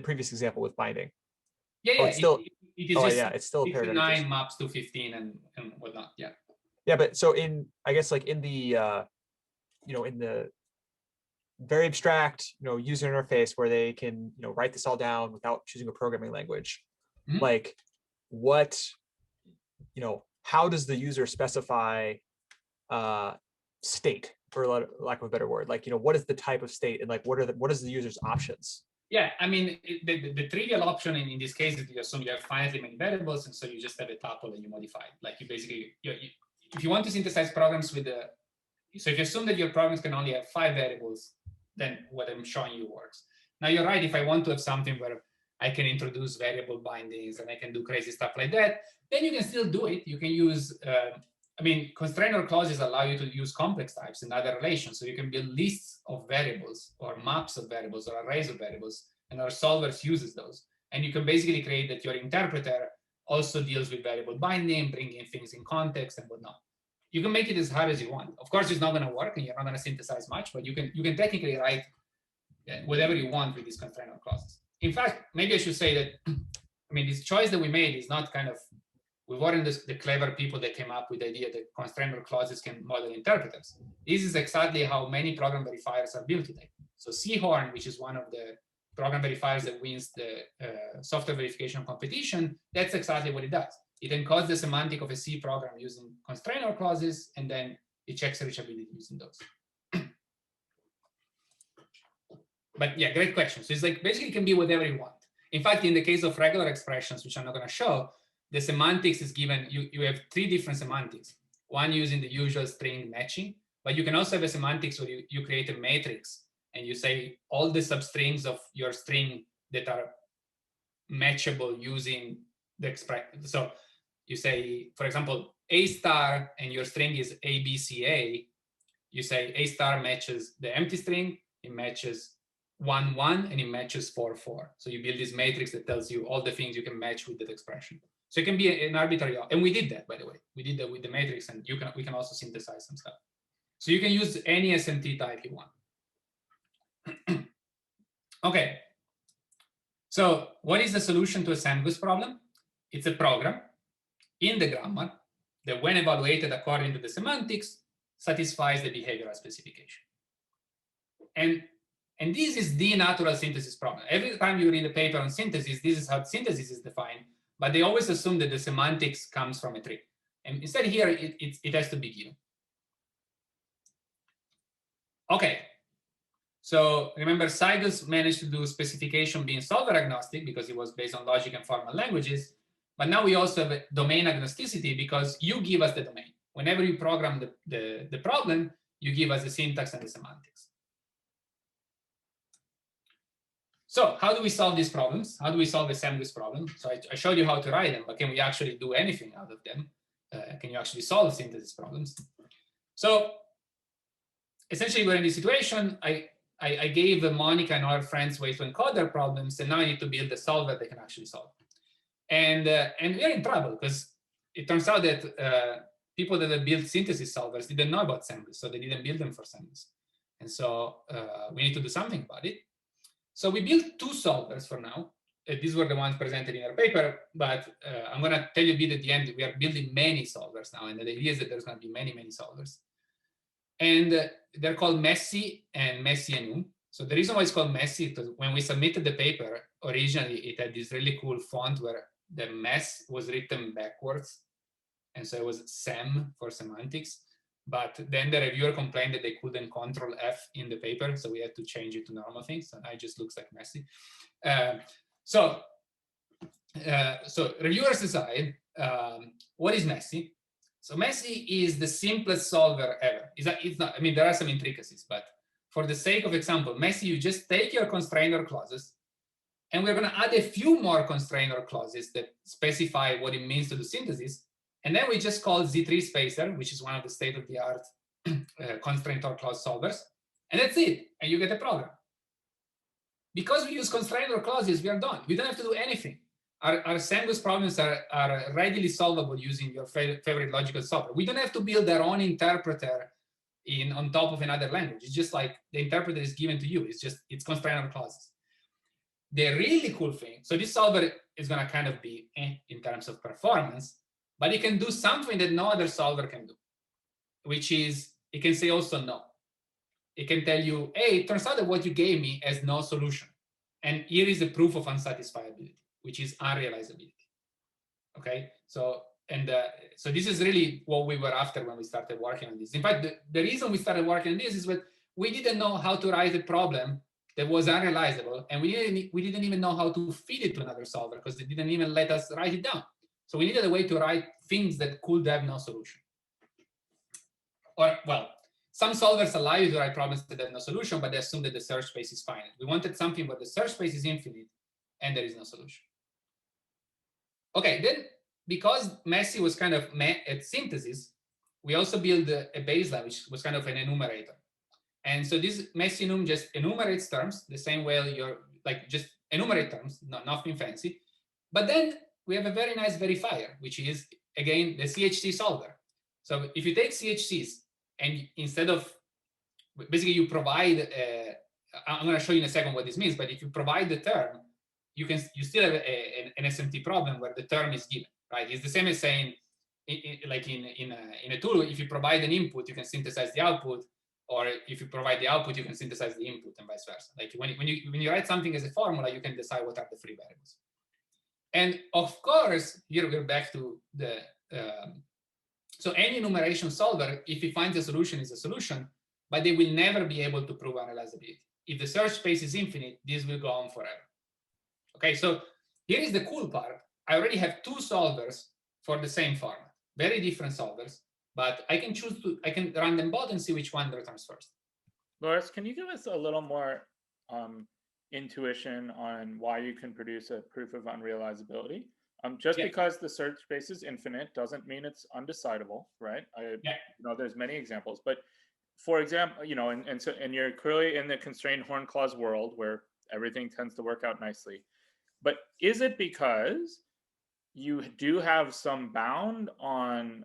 previous example with binding. Yeah, it's still. It is It's still a pair of integers. 9 maps to 15 and whatnot. Yeah. Yeah, but so I guess like in the in the very abstract user interface where they can write this all down without choosing a programming language, like what how does the user specify state, for lack of a better word? Like what is the type of state, and like what is the user's options? Yeah, I mean, the trivial option in this case is you assume you have finitely many variables, and so you just have a tuple and you modify it. Like you basically, if you want to synthesize programs with so if you assume that your programs can only have 5 variables, then what I'm showing you works. Now you're right, if I want to have something where I can introduce variable bindings and I can do crazy stuff like that, then you can still do it. You can use, I mean, constrainer clauses allow you to use complex types in other relations. So you can build lists of variables or maps of variables or arrays of variables, and our solvers uses those. And you can basically create that your interpreter also deals with variable binding, bringing things in context and whatnot. You can make it as hard as you want. Of course, it's not going to work and you're not going to synthesize much, but you can technically write whatever you want with these constrainer clauses. In fact, maybe I should say that, I mean, this choice that we made is not kind of, we weren't the clever people that came up with the idea that constrainer clauses can model interpreters. This is exactly how many program verifiers are built today. So Seahorn, which is one of the program verifiers that wins the software verification competition, that's exactly what it does. It encodes the semantic of a C program using constrainer clauses, and then it checks reachability using those. But yeah, great question. So it's like basically it can be whatever you want. In fact, in the case of regular expressions, which I'm not going to show, the semantics is given, you have 3 different semantics. One using the usual string matching, but you can also have a semantics where you create a matrix and you say all the substrings of your string that are matchable using the expression. So you say, for example, A star and your string is ABCA. You say A star matches the empty string, it matches 1, 1, and it matches 4, 4. So you build this matrix that tells you all the things you can match with that expression. So it can be an arbitrary, and we did that, by the way. We did that with the matrix, and we can also synthesize some stuff. So you can use any SMT type you want. Okay. So what is the solution to a Sam-Goose problem? It's a program in the grammar that, when evaluated according to the semantics, satisfies the behavioral specification. And this is the natural synthesis problem. Every time you read a paper on synthesis, this is how synthesis is defined, but they always assume that the semantics comes from a tree. And instead here, it has to be given. Okay, so remember, Seigels managed to do specification being solver agnostic because it was based on logic and formal languages, but now we also have a domain agnosticity because you give us the domain. Whenever you program the problem, you give us the syntax and the semantics. So how do we solve these problems? How do we solve the Sam-Goose problem? So I showed you how to write them, but can we actually do anything out of them? Can you actually solve synthesis problems? So essentially, we're in this situation. I gave Monica and our friends ways to encode their problems, and now I need to build a solver that can actually solve. And we're in trouble because it turns out that people that have built synthesis solvers didn't know about Sam-Goose, so they didn't build them for Sam-Goose. And so we need to do something about it. So we built 2 solvers for now. These were the ones presented in our paper, but I'm going to tell you a bit at the end. We are building many solvers now, and the idea is that there's going to be many, many solvers. And they're called Messy and Messianu. So the reason why it's called Messy is because when we submitted the paper, originally it had this really cool font where the mess was written backwards. And so it was Sam for semantics. But then the reviewer complained that they couldn't Control F in the paper, so we had to change it to normal things. So now it just looks like Messy. So reviewers decide what is Messy. So MESSI is the simplest solver ever. It's not, I mean, there are some intricacies, but for the sake of example, MESSI, you just take your constrainer clauses, and we're going to add a few more constrainer clauses that specify what it means to do synthesis. And then we just call Z3 spacer, which is one of the state-of-the-art constrainer clause solvers. And that's it. And you get a program. Because we use constrainer clauses, we are done. We don't have to do anything. Our Sembus problems are readily solvable using your favorite logical solver. We don't have to build our own interpreter on top of another language. It's just like the interpreter is given to you. It's constrainer clauses. The really cool thing, so this solver is going to kind of be in terms of performance, but it can do something that no other solver can do, which is it can say also no. It can tell you, hey, it turns out that what you gave me has no solution. And here is the proof of unsatisfiability, which is unrealizability. Okay, so this is really what we were after when we started working on this. In fact, the reason we started working on this is that we didn't know how to write a problem that was unrealizable, and we didn't even know how to feed it to another solver because they didn't even let us write it down. So we needed a way to write things that could have no solution. Or, well, some solvers allow you to write problems that have no solution, but they assume that the search space is finite. We wanted something where the search space is infinite and there is no solution. Okay, then because MESSI was kind of at synthesis, we also built a baseline, which was kind of an enumerator. And so this MESSI enum just enumerates terms the same way you're like just enumerate terms, nothing fancy. But then we have a very nice verifier, which is again the CHC solver. So if you take CHCs and instead of basically you provide, I'm going to show you in a second what this means. But if you provide the term, you still have an SMT problem where the term is given, right? It's the same as saying, like in a tool, if you provide an input, you can synthesize the output. Or if you provide the output, you can synthesize the input and vice versa. Like when you write something as a formula, you can decide what are the free variables. And of course, here we're back to the, so any enumeration solver, if it finds a solution, is a solution, but they will never be able to prove unrealizability. If the search space is infinite, this will go on forever. Okay, so here is the cool part. I already have two solvers for the same format, very different solvers. But I can run them both and see which one returns first. Loris, can you give us a little more intuition on why you can produce a proof of unrealizability? Because the search space is infinite doesn't mean it's undecidable, right? There's many examples, but for example, and you're clearly in the constrained horn clause world where everything tends to work out nicely. But is it because you do have some bound on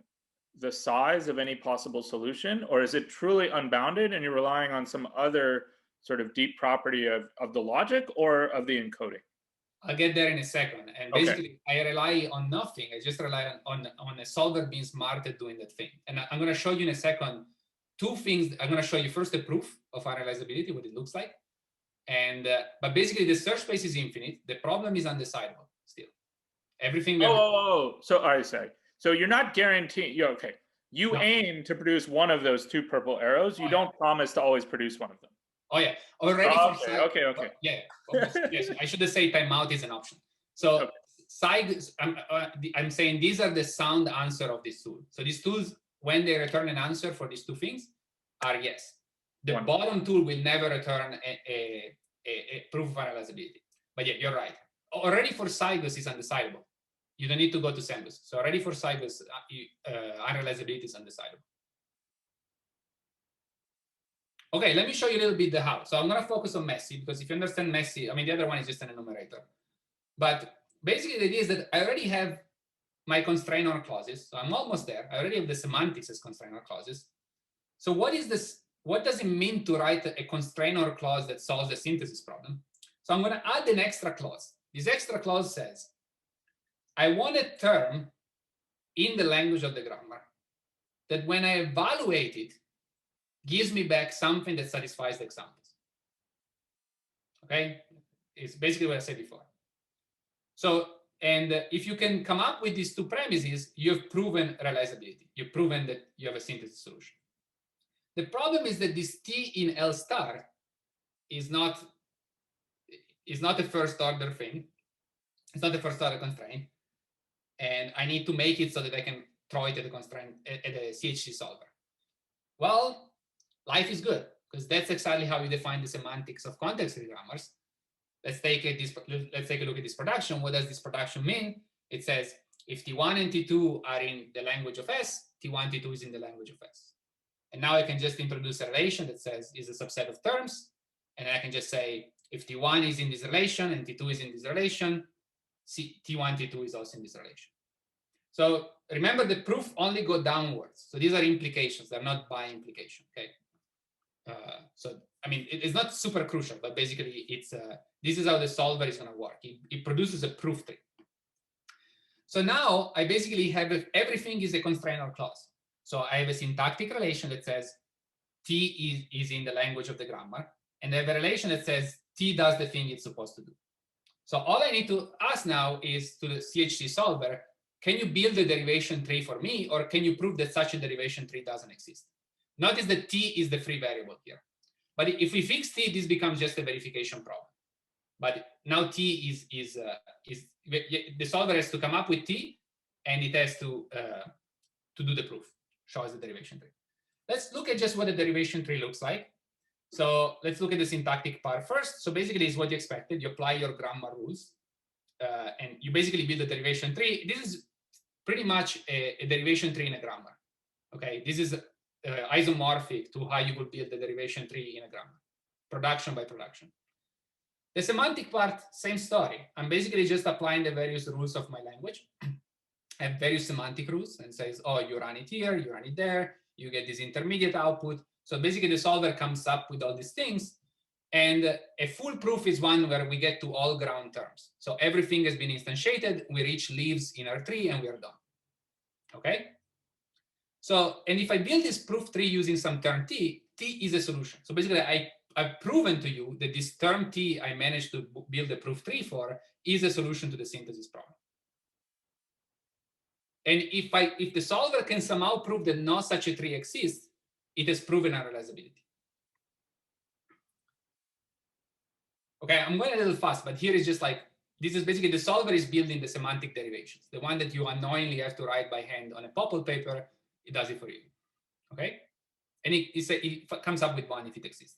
the size of any possible solution, or is it truly unbounded and you're relying on some other sort of deep property of the logic or of the encoding? I'll get there in a second. And basically, I rely on nothing. I just rely on a solver being smart at doing that thing. And I'm going to show you in a second two things. I'm going to show you first the proof of unrealizability, what it looks like. And but basically, the search space is infinite. The problem is undecidable still. Everything. So you're not guaranteeing. You aim to produce one of those two purple arrows. You don't promise to always produce one of them. Oh yeah, already. Okay. Yeah. Yes, I should say timeout is an option. So I'm saying these are the sound answer of this tool. So these tools, when they return an answer for these two things, are yes. The bottom tool will never return a proof of unrealizability. But yeah, you're right. Already for Cybus is undecidable. You don't need to go to Sembus. So already for Cybus, unrealizability is undecidable. Okay, let me show you a little bit the how. So I'm going to focus on MESSI because if you understand MESSI, I mean, the other one is just an enumerator. But basically, the idea is that I already have my constrainer clauses. So I'm almost there. I already have the semantics as constrainer clauses. So what is this? What does it mean to write a constrainer clause that solves the synthesis problem? So I'm going to add an extra clause. This extra clause says, I want a term in the language of the grammar that when I evaluate it, gives me back something that satisfies the examples. Okay? It's basically what I said before. So, and if you can come up with these two premises, you've proven realizability. You've proven that you have a synthesis solution. The problem is that this T in L star is not a first order thing. It's not a first order constraint. And I need to make it so that I can throw it at the constraint at the CHC solver? Well, life is good, because that's exactly how you define the semantics of context-free grammars. Let's take a look at this production. What does this production mean? It says if T1 and T2 are in the language of S, T1, T2 is in the language of S. And now I can just introduce a relation that says is a subset of terms. And I can just say if T1 is in this relation and T2 is in this relation, T1, T2 is also in this relation. So remember, the proof only go downwards. So these are implications. They're not by implication. Okay. So I mean, it's not super crucial, but basically, it's this is how the solver is going to work. It produces a proof tree. So now I basically have everything is a constrainer clause. So I have a syntactic relation that says T is in the language of the grammar, and I have a relation that says T does the thing it's supposed to do. So all I need to ask now is to the CHC solver, can you build a derivation tree for me, or can you prove that such a derivation tree doesn't exist? Notice that T is the free variable here. But if we fix T, this becomes just a verification problem. But now T is the solver has to come up with T, and it has to do the proof, show us the derivation tree. Let's look at just what the derivation tree looks like. So let's look at the syntactic part first. So basically, it's what you expected. You apply your grammar rules, and you basically build a derivation tree. This is pretty much a derivation tree in a grammar. Okay, this is isomorphic to how you would build the derivation tree in a grammar, production by production. The semantic part, same story. I'm basically just applying the various rules of my language. I have various semantic rules and says, oh, you run it here, you run it there, you get this intermediate output. So basically the solver comes up with all these things. And a full proof is one where we get to all ground terms. So everything has been instantiated, we reach leaves in our tree, and we are done. Okay? So, and if I build this proof tree using some term T, T is a solution. So basically I've proven to you that this term T I managed to build a proof tree for is a solution to the synthesis problem. And if the solver can somehow prove that no such a tree exists, it has proven unrealizability. Okay, I'm going a little fast, but here is just like, this is basically the solver is building the semantic derivations. The one that you unknowingly have to write by hand on a Popple paper, it does it for you. Okay? And it comes up with one if it exists.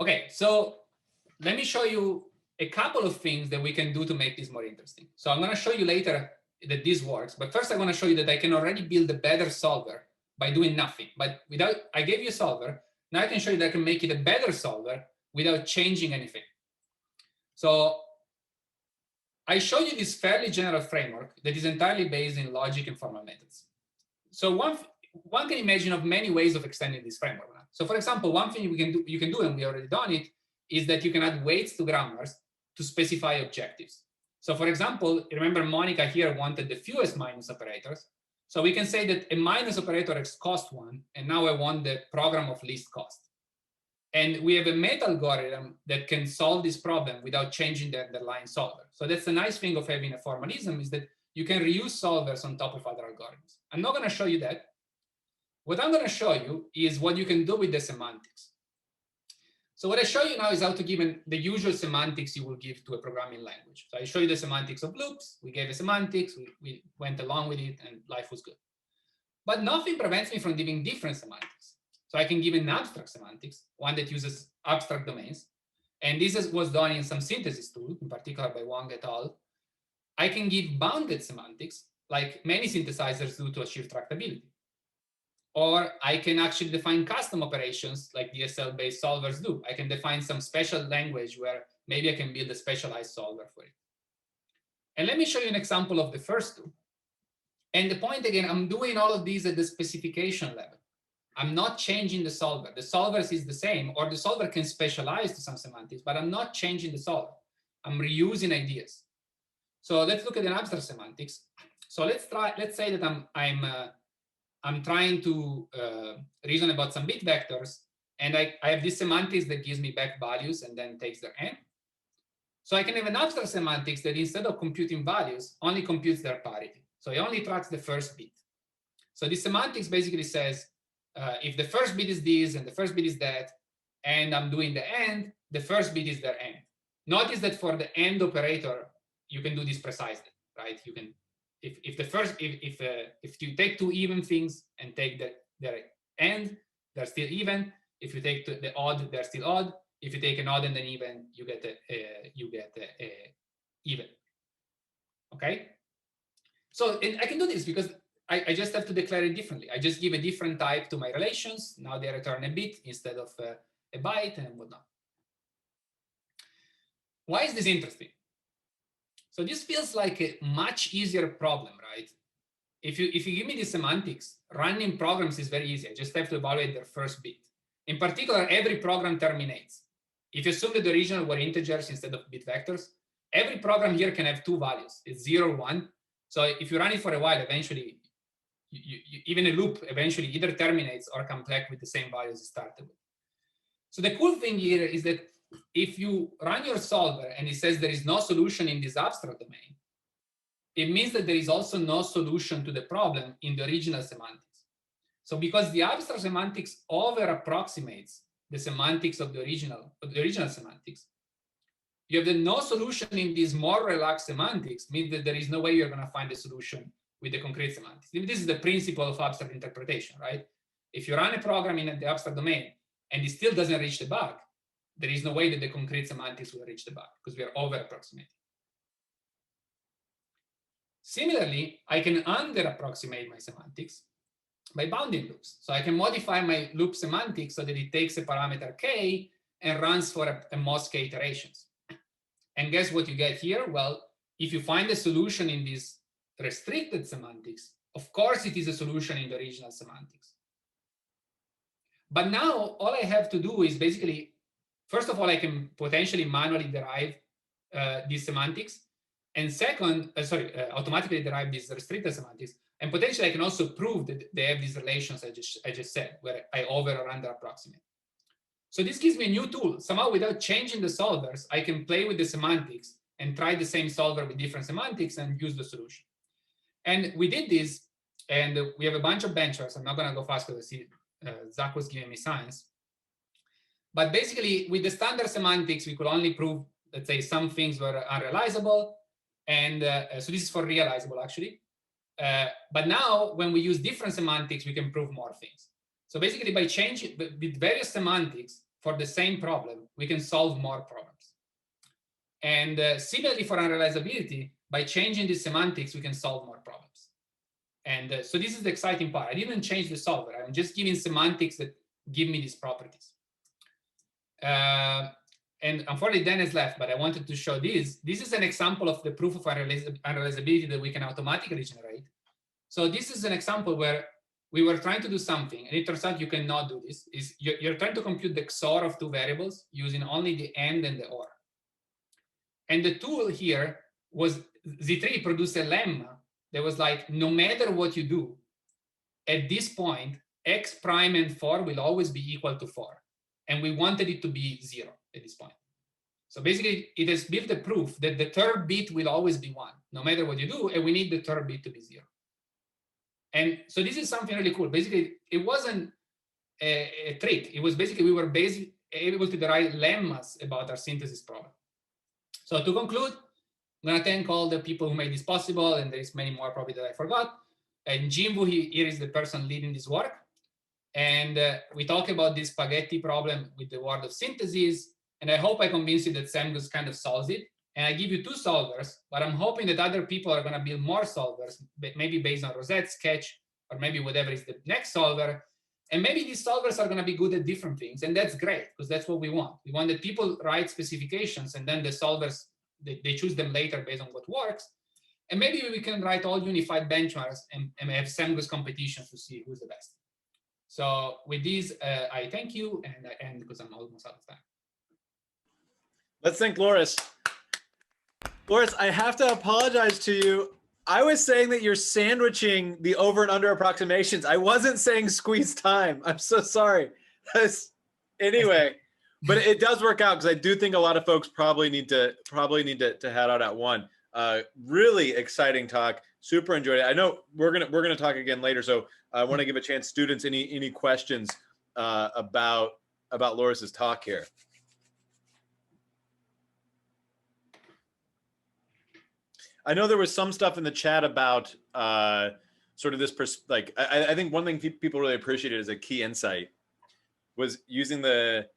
Okay, so let me show you a couple of things that we can do to make this more interesting. So I'm going to show you later that this works, but first I want to show you that I can already build a better solver by doing nothing. But without, I gave you a solver, now I can show you that I can make it a better solver without changing anything. So I show you this fairly general framework that is entirely based in logic and formal methods. So one can imagine of many ways of extending this framework. So for example, one thing you can do, and we already done it, is that you can add weights to grammars to specify objectives. So for example, remember Monica here wanted the fewest minus operators. So we can say that a minus operator is cost 1, and now I want the program of least cost. And we have a meta algorithm that can solve this problem without changing the underlying solver. So that's the nice thing of having a formalism, is that you can reuse solvers on top of other algorithms. I'm not going to show you that. What I'm going to show you is what you can do with the semantics. So what I show you now is how to give the usual semantics you will give to a programming language. So I show you the semantics of loops. We gave a semantics. We went along with it, and life was good. But nothing prevents me from giving different semantics. So I can give an abstract semantics, one that uses abstract domains. And this was done in some synthesis tool, in particular by Wang et al. I can give bounded semantics, like many synthesizers do to achieve tractability. Or I can actually define custom operations like DSL-based solvers do. I can define some special language where maybe I can build a specialized solver for it. And let me show you an example of the first two. And the point again, I'm doing all of these at the specification level. I'm not changing the solver. The solver is the same, or the solver can specialize to some semantics, but I'm not changing the solver. I'm reusing ideas. So let's look at an abstract semantics. So let's say that I'm trying to reason about some bit vectors, and I have this semantics that gives me back values and then takes their n. So I can have an abstract semantics that instead of computing values, only computes their parity. So it only tracks the first bit. So this semantics basically says, if the first bit is this and the first bit is that, and I'm doing the end, the first bit is their end. Notice that for the end operator, you can do this precisely, right? You can if you take two even things and take their end, they're still even. If you take the odd, they're still odd. If you take an odd and an even, you get even. Okay. So and I can do this because I just have to declare it differently. I just give a different type to my relations. Now they return a bit instead of a byte and whatnot. Why is this interesting? So this feels like a much easier problem, right? If you give me the semantics, running programs is very easy. I just have to evaluate their first bit. In particular, every program terminates. If you assume that the original were integers instead of bit vectors, every program here can have two values. It's 0, 1. So if you run it for a while, eventually, even a loop eventually either terminates or comes back with the same values it started with. So the cool thing here is that if you run your solver and it says there is no solution in this abstract domain, it means that there is also no solution to the problem in the original semantics. So because the abstract semantics over approximates the semantics of the original semantics, you have the no solution in these more relaxed semantics, means that there is no way you're going to find a solution with the concrete semantics. This is the principle of abstract interpretation, right? If you run a program in the abstract domain and it still doesn't reach the bug, there is no way that the concrete semantics will reach the bug because we are over approximating. Similarly, I can under approximate my semantics by bounding loops. So I can modify my loop semantics so that it takes a parameter k and runs for a most k iterations. And guess what you get here? Well, if you find a solution in this restricted semantics, of course it is a solution in the original semantics. But now all I have to do is basically, first of all, I can potentially manually derive these semantics. And second, automatically derive these restricted semantics. And potentially I can also prove that they have these relations I just said, where I over or under approximate. So this gives me a new tool. Somehow without changing the solvers, I can play with the semantics and try the same solver with different semantics and use the solution. And we did this, and we have a bunch of benchmarks. I'm not going to go fast because I see Zach was giving me signs. But basically, with the standard semantics, we could only prove, let's say, some things were unrealizable. And so this is for realizable, actually. But now, when we use different semantics, we can prove more things. So basically, by changing with various semantics for the same problem, we can solve more problems. And similarly for unrealizability, by changing the semantics, we can solve more problems. And so this is the exciting part. I didn't change the solver. I'm just giving semantics that give me these properties. And unfortunately, Dan has left, but I wanted to show this. This is an example of the proof of unrealizability that we can automatically generate. So this is an example where we were trying to do something, and it turns out you cannot do this. You're trying to compute the XOR of two variables using only the AND and the OR. And the tool here was Z3 produced a lemma that was like, no matter what you do, at this point, X prime and 4 will always be equal to 4. And we wanted it to be 0 at this point. So basically, it has built a proof that the third bit will always be 1, no matter what you do, and we need the third bit to be 0. And so this is something really cool. Basically, it wasn't a trick. It was basically we were able to derive lemmas about our synthesis problem. So to conclude, I'm going to thank all the people who made this possible, and there's many more probably that I forgot. And Jimbo, here is the person leading this work. And we talk about this spaghetti problem with the word of synthesis. And I hope I convinced you that SamGus kind of solves it. And I give you two solvers, but I'm hoping that other people are going to build more solvers, maybe based on Rosette, Sketch, or maybe whatever is the next solver. And maybe these solvers are going to be good at different things. And that's great, because that's what we want. We want that people write specifications, and then the solvers, they choose them later based on what works. And maybe we can write all unified benchmarks and have SamGus competitions to see who's the best. So with this, I thank you, and I end because I'm almost out of time. Let's thank Loris. Loris, I have to apologize to you. I was saying that you're sandwiching the over and under approximations. I wasn't saying squeeze time. I'm so sorry. Anyway, but it does work out, because I do think a lot of folks probably need to head out at 1. Really exciting talk. Super enjoyed it. I know we're gonna talk again later, so I want to give a chance, students, any questions about Loris's talk here. I know there was some stuff in the chat about sort of this, I think one thing people really appreciated as a key insight was using the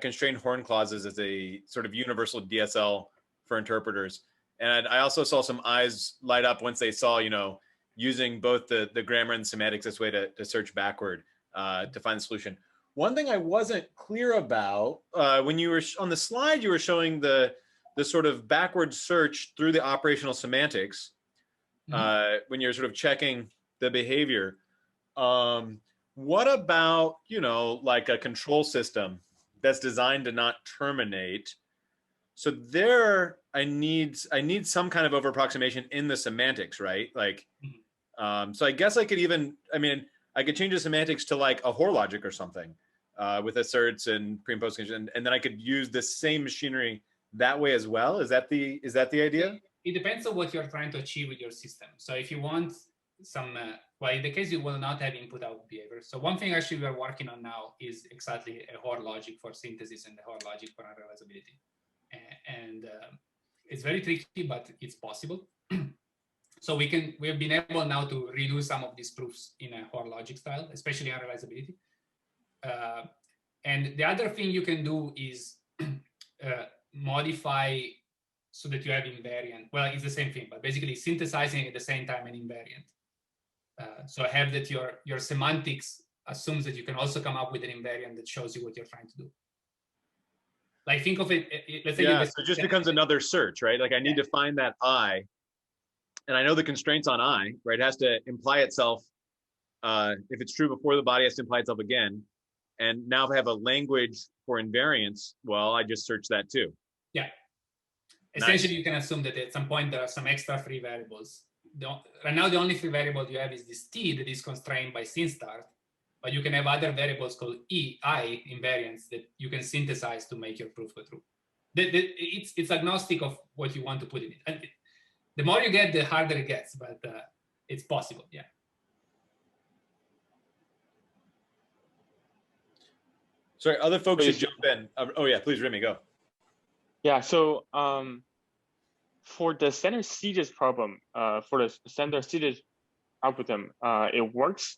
constrained horn clauses as a sort of universal DSL for interpreters. And I also saw some eyes light up once they saw, using both the grammar and semantics this way to search backward to find the solution. One thing I wasn't clear about, when you were on the slide, you were showing the sort of backward search through the operational semantics when you're sort of checking the behavior. What about, like a control system that's designed to not terminate? So there, I need some kind of over approximation in the semantics, right? Like, so I guess I could even, I could change the semantics to like a HOR logic or something with asserts and pre and post condition, and then I could use the same machinery that way as well. Is that the idea? It depends on what you're trying to achieve with your system. So if you want some, well, in the case you will not have input-output behavior. So one thing actually we are working on now is exactly a HOR logic for synthesis and a HOR logic for unrealizability. And it's very tricky, but it's possible. So we've been able now to redo some of these proofs in a HOR logic style, especially unrealizability. And the other thing you can do is modify so that you have invariant. Well, it's the same thing, but basically synthesizing at the same time an invariant. So have that your semantics assumes that you can also come up with an invariant that shows you what you're trying to do. Like think of it, let's say. Yeah, so it just becomes another search, right? Like I need to find that I, and I know the constraints on I, right? It has to imply itself. If it's true before the body, it has to imply itself again. And now if I have a language for invariance, well, I just search that too. Yeah. Essentially, you can assume that at some point there are some extra free variables. Right now, the only free variable you have is this T that is constrained by synstart, but you can have other variables called I invariants that you can synthesize to make your proof go through. It's agnostic of what you want to put in it. And the more you get, the harder it gets, but it's possible, yeah. Sorry, other folks should jump in. Oh yeah, please, Remy, go. Yeah, so for the standard CGIS problem, for the standard CGIS algorithm, it works.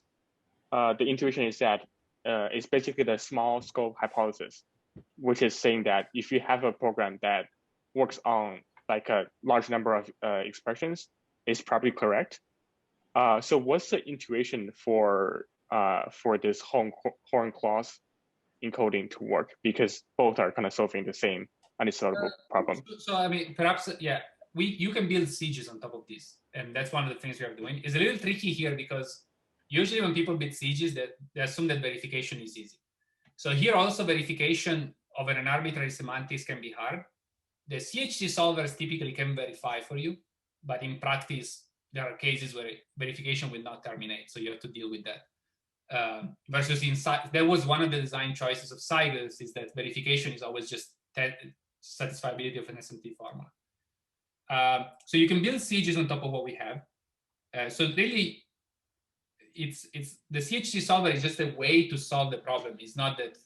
The intuition is that it's basically the small scope hypothesis, which is saying that if you have a program that works on like a large number of expressions, it's probably correct. So what's the intuition for this horn clause encoding to work? Because both are kind of solving the same unsolvable problem. So I mean, perhaps, yeah, you can build sieges on top of this. And that's one of the things we are doing. It's a little tricky here because usually when people build sieges, they assume that verification is easy. So here also verification of an arbitrary semantics can be hard. The CHC solvers typically can verify for you, but in practice, there are cases where verification will not terminate. So you have to deal with that. Versus that was one of the design choices of Seigels, is that verification is always just satisfiability of an SMT formula. So you can build sieges on top of what we have. So really, it's the CHC solver is just a way to solve the problem. It's not that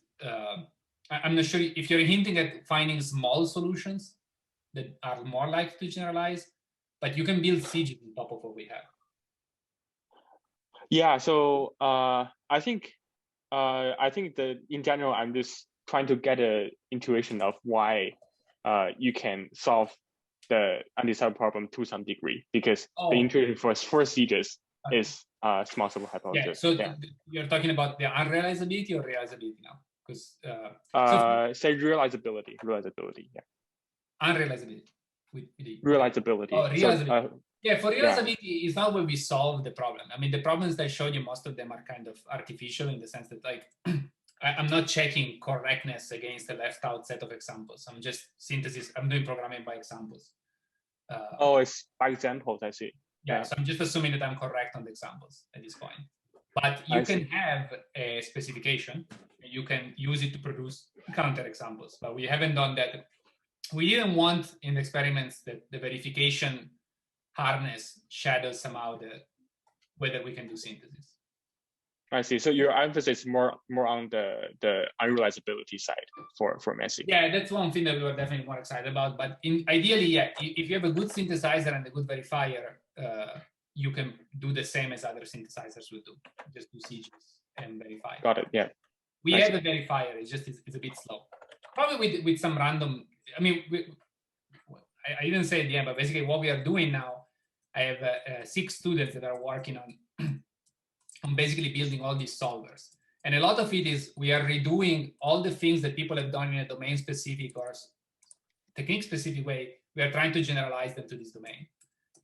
I'm not sure if you're hinting at finding small solutions that are more likely to generalize, but you can build sieges on top of what we have. Yeah, so I think that in general, I'm just trying to get an intuition of why you can solve the undecided problem to some degree, because the intuition for sieges is small sample hypothesis. Yeah, so you're talking about the unrealizability or realizability now? Because say realizability, yeah. Unrealizability. Realizability. Oh, realizability. Yeah, for realizability, it's not where we solve the problem. I mean, the problems that I showed you, most of them are kind of artificial in the sense that, like, I'm not checking correctness against the left out set of examples. I'm just synthesis. I'm doing programming by examples. It's by examples, I see. Yeah, so I'm just assuming that I'm correct on the examples at this point. But you can have a specification. You can use it to produce counter examples. But we haven't done that. We didn't want in experiments that the verification harness shadows somehow whether we can do synthesis. I see. So your emphasis is more on the unrealizability side for MESI. Yeah, that's one thing that we were definitely more excited about. But ideally, yeah, if you have a good synthesizer and a good verifier, you can do the same as other synthesizers would do. Just do CGs and verify. Got it. Yeah. We have a verifier. It's just it's a bit slow. Probably with some random. I mean, I didn't say at the end, but basically what we are doing now, I have 6 students that are working on basically building all these solvers. And a lot of it is we are redoing all the things that people have done in a domain-specific or technique-specific way. We are trying to generalize them to this domain.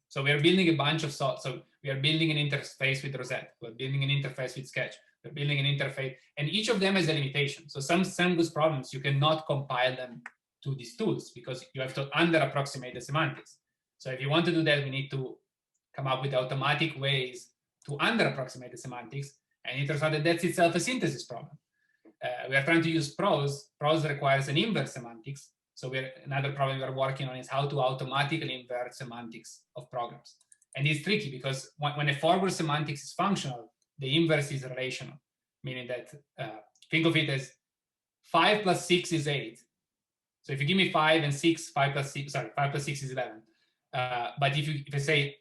So we are building a bunch of so we are building an interface with Rosette. We're building an interface with Sketch. We're building an interface, and each of them has a limitation. So some Sengus problems, you cannot compile them to these tools because you have to under-approximate the semantics. So if you want to do that, we need to come up with automatic ways to under-approximate the semantics, and it turns out that that's itself a synthesis problem. We are trying to use prose. Prose requires an inverse semantics. So another problem we're working on is how to automatically invert semantics of programs. And it's tricky because when a forward semantics is functional, the inverse is relational, meaning that think of it as 5 plus 6 is 8. So if you give me 5 and 6, 5 plus 6 is 11. But if I say,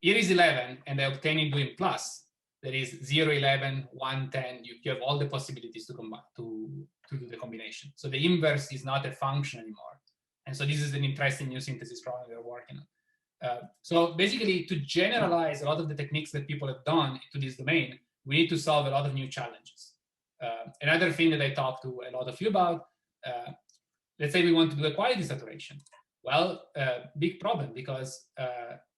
here is 11, and I obtain it doing plus, there is 0, 11, 1, 10. You have all the possibilities to do the combination. So the inverse is not a function anymore. And so this is an interesting new synthesis problem we're working on. So basically, to generalize a lot of the techniques that people have done to this domain, we need to solve a lot of new challenges. Another thing that I talked to a lot of you about, let's say we want to do a quality saturation. Well, big problem because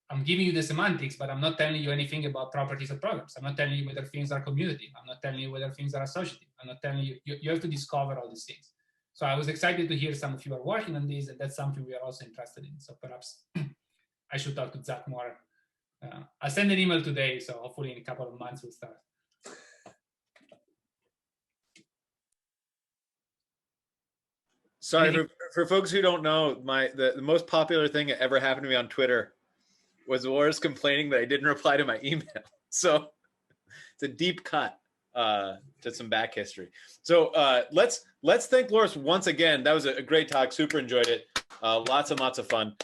I'm giving you the semantics, but I'm not telling you anything about properties of programs. I'm not telling you whether things are commutative. I'm not telling you whether things are associative. I'm not telling you, you have to discover all these things. So I was excited to hear some of you are working on this, and that's something we are also interested in. So perhaps I should talk to Zach more. I'll send an email today, so hopefully in a couple of months we'll start. Sorry, for folks who don't know, the most popular thing that ever happened to me on Twitter was Loris complaining that I didn't reply to my email. So it's a deep cut to some back history. So let's thank Loris once again. That was a great talk. Super enjoyed it. Lots and lots of fun.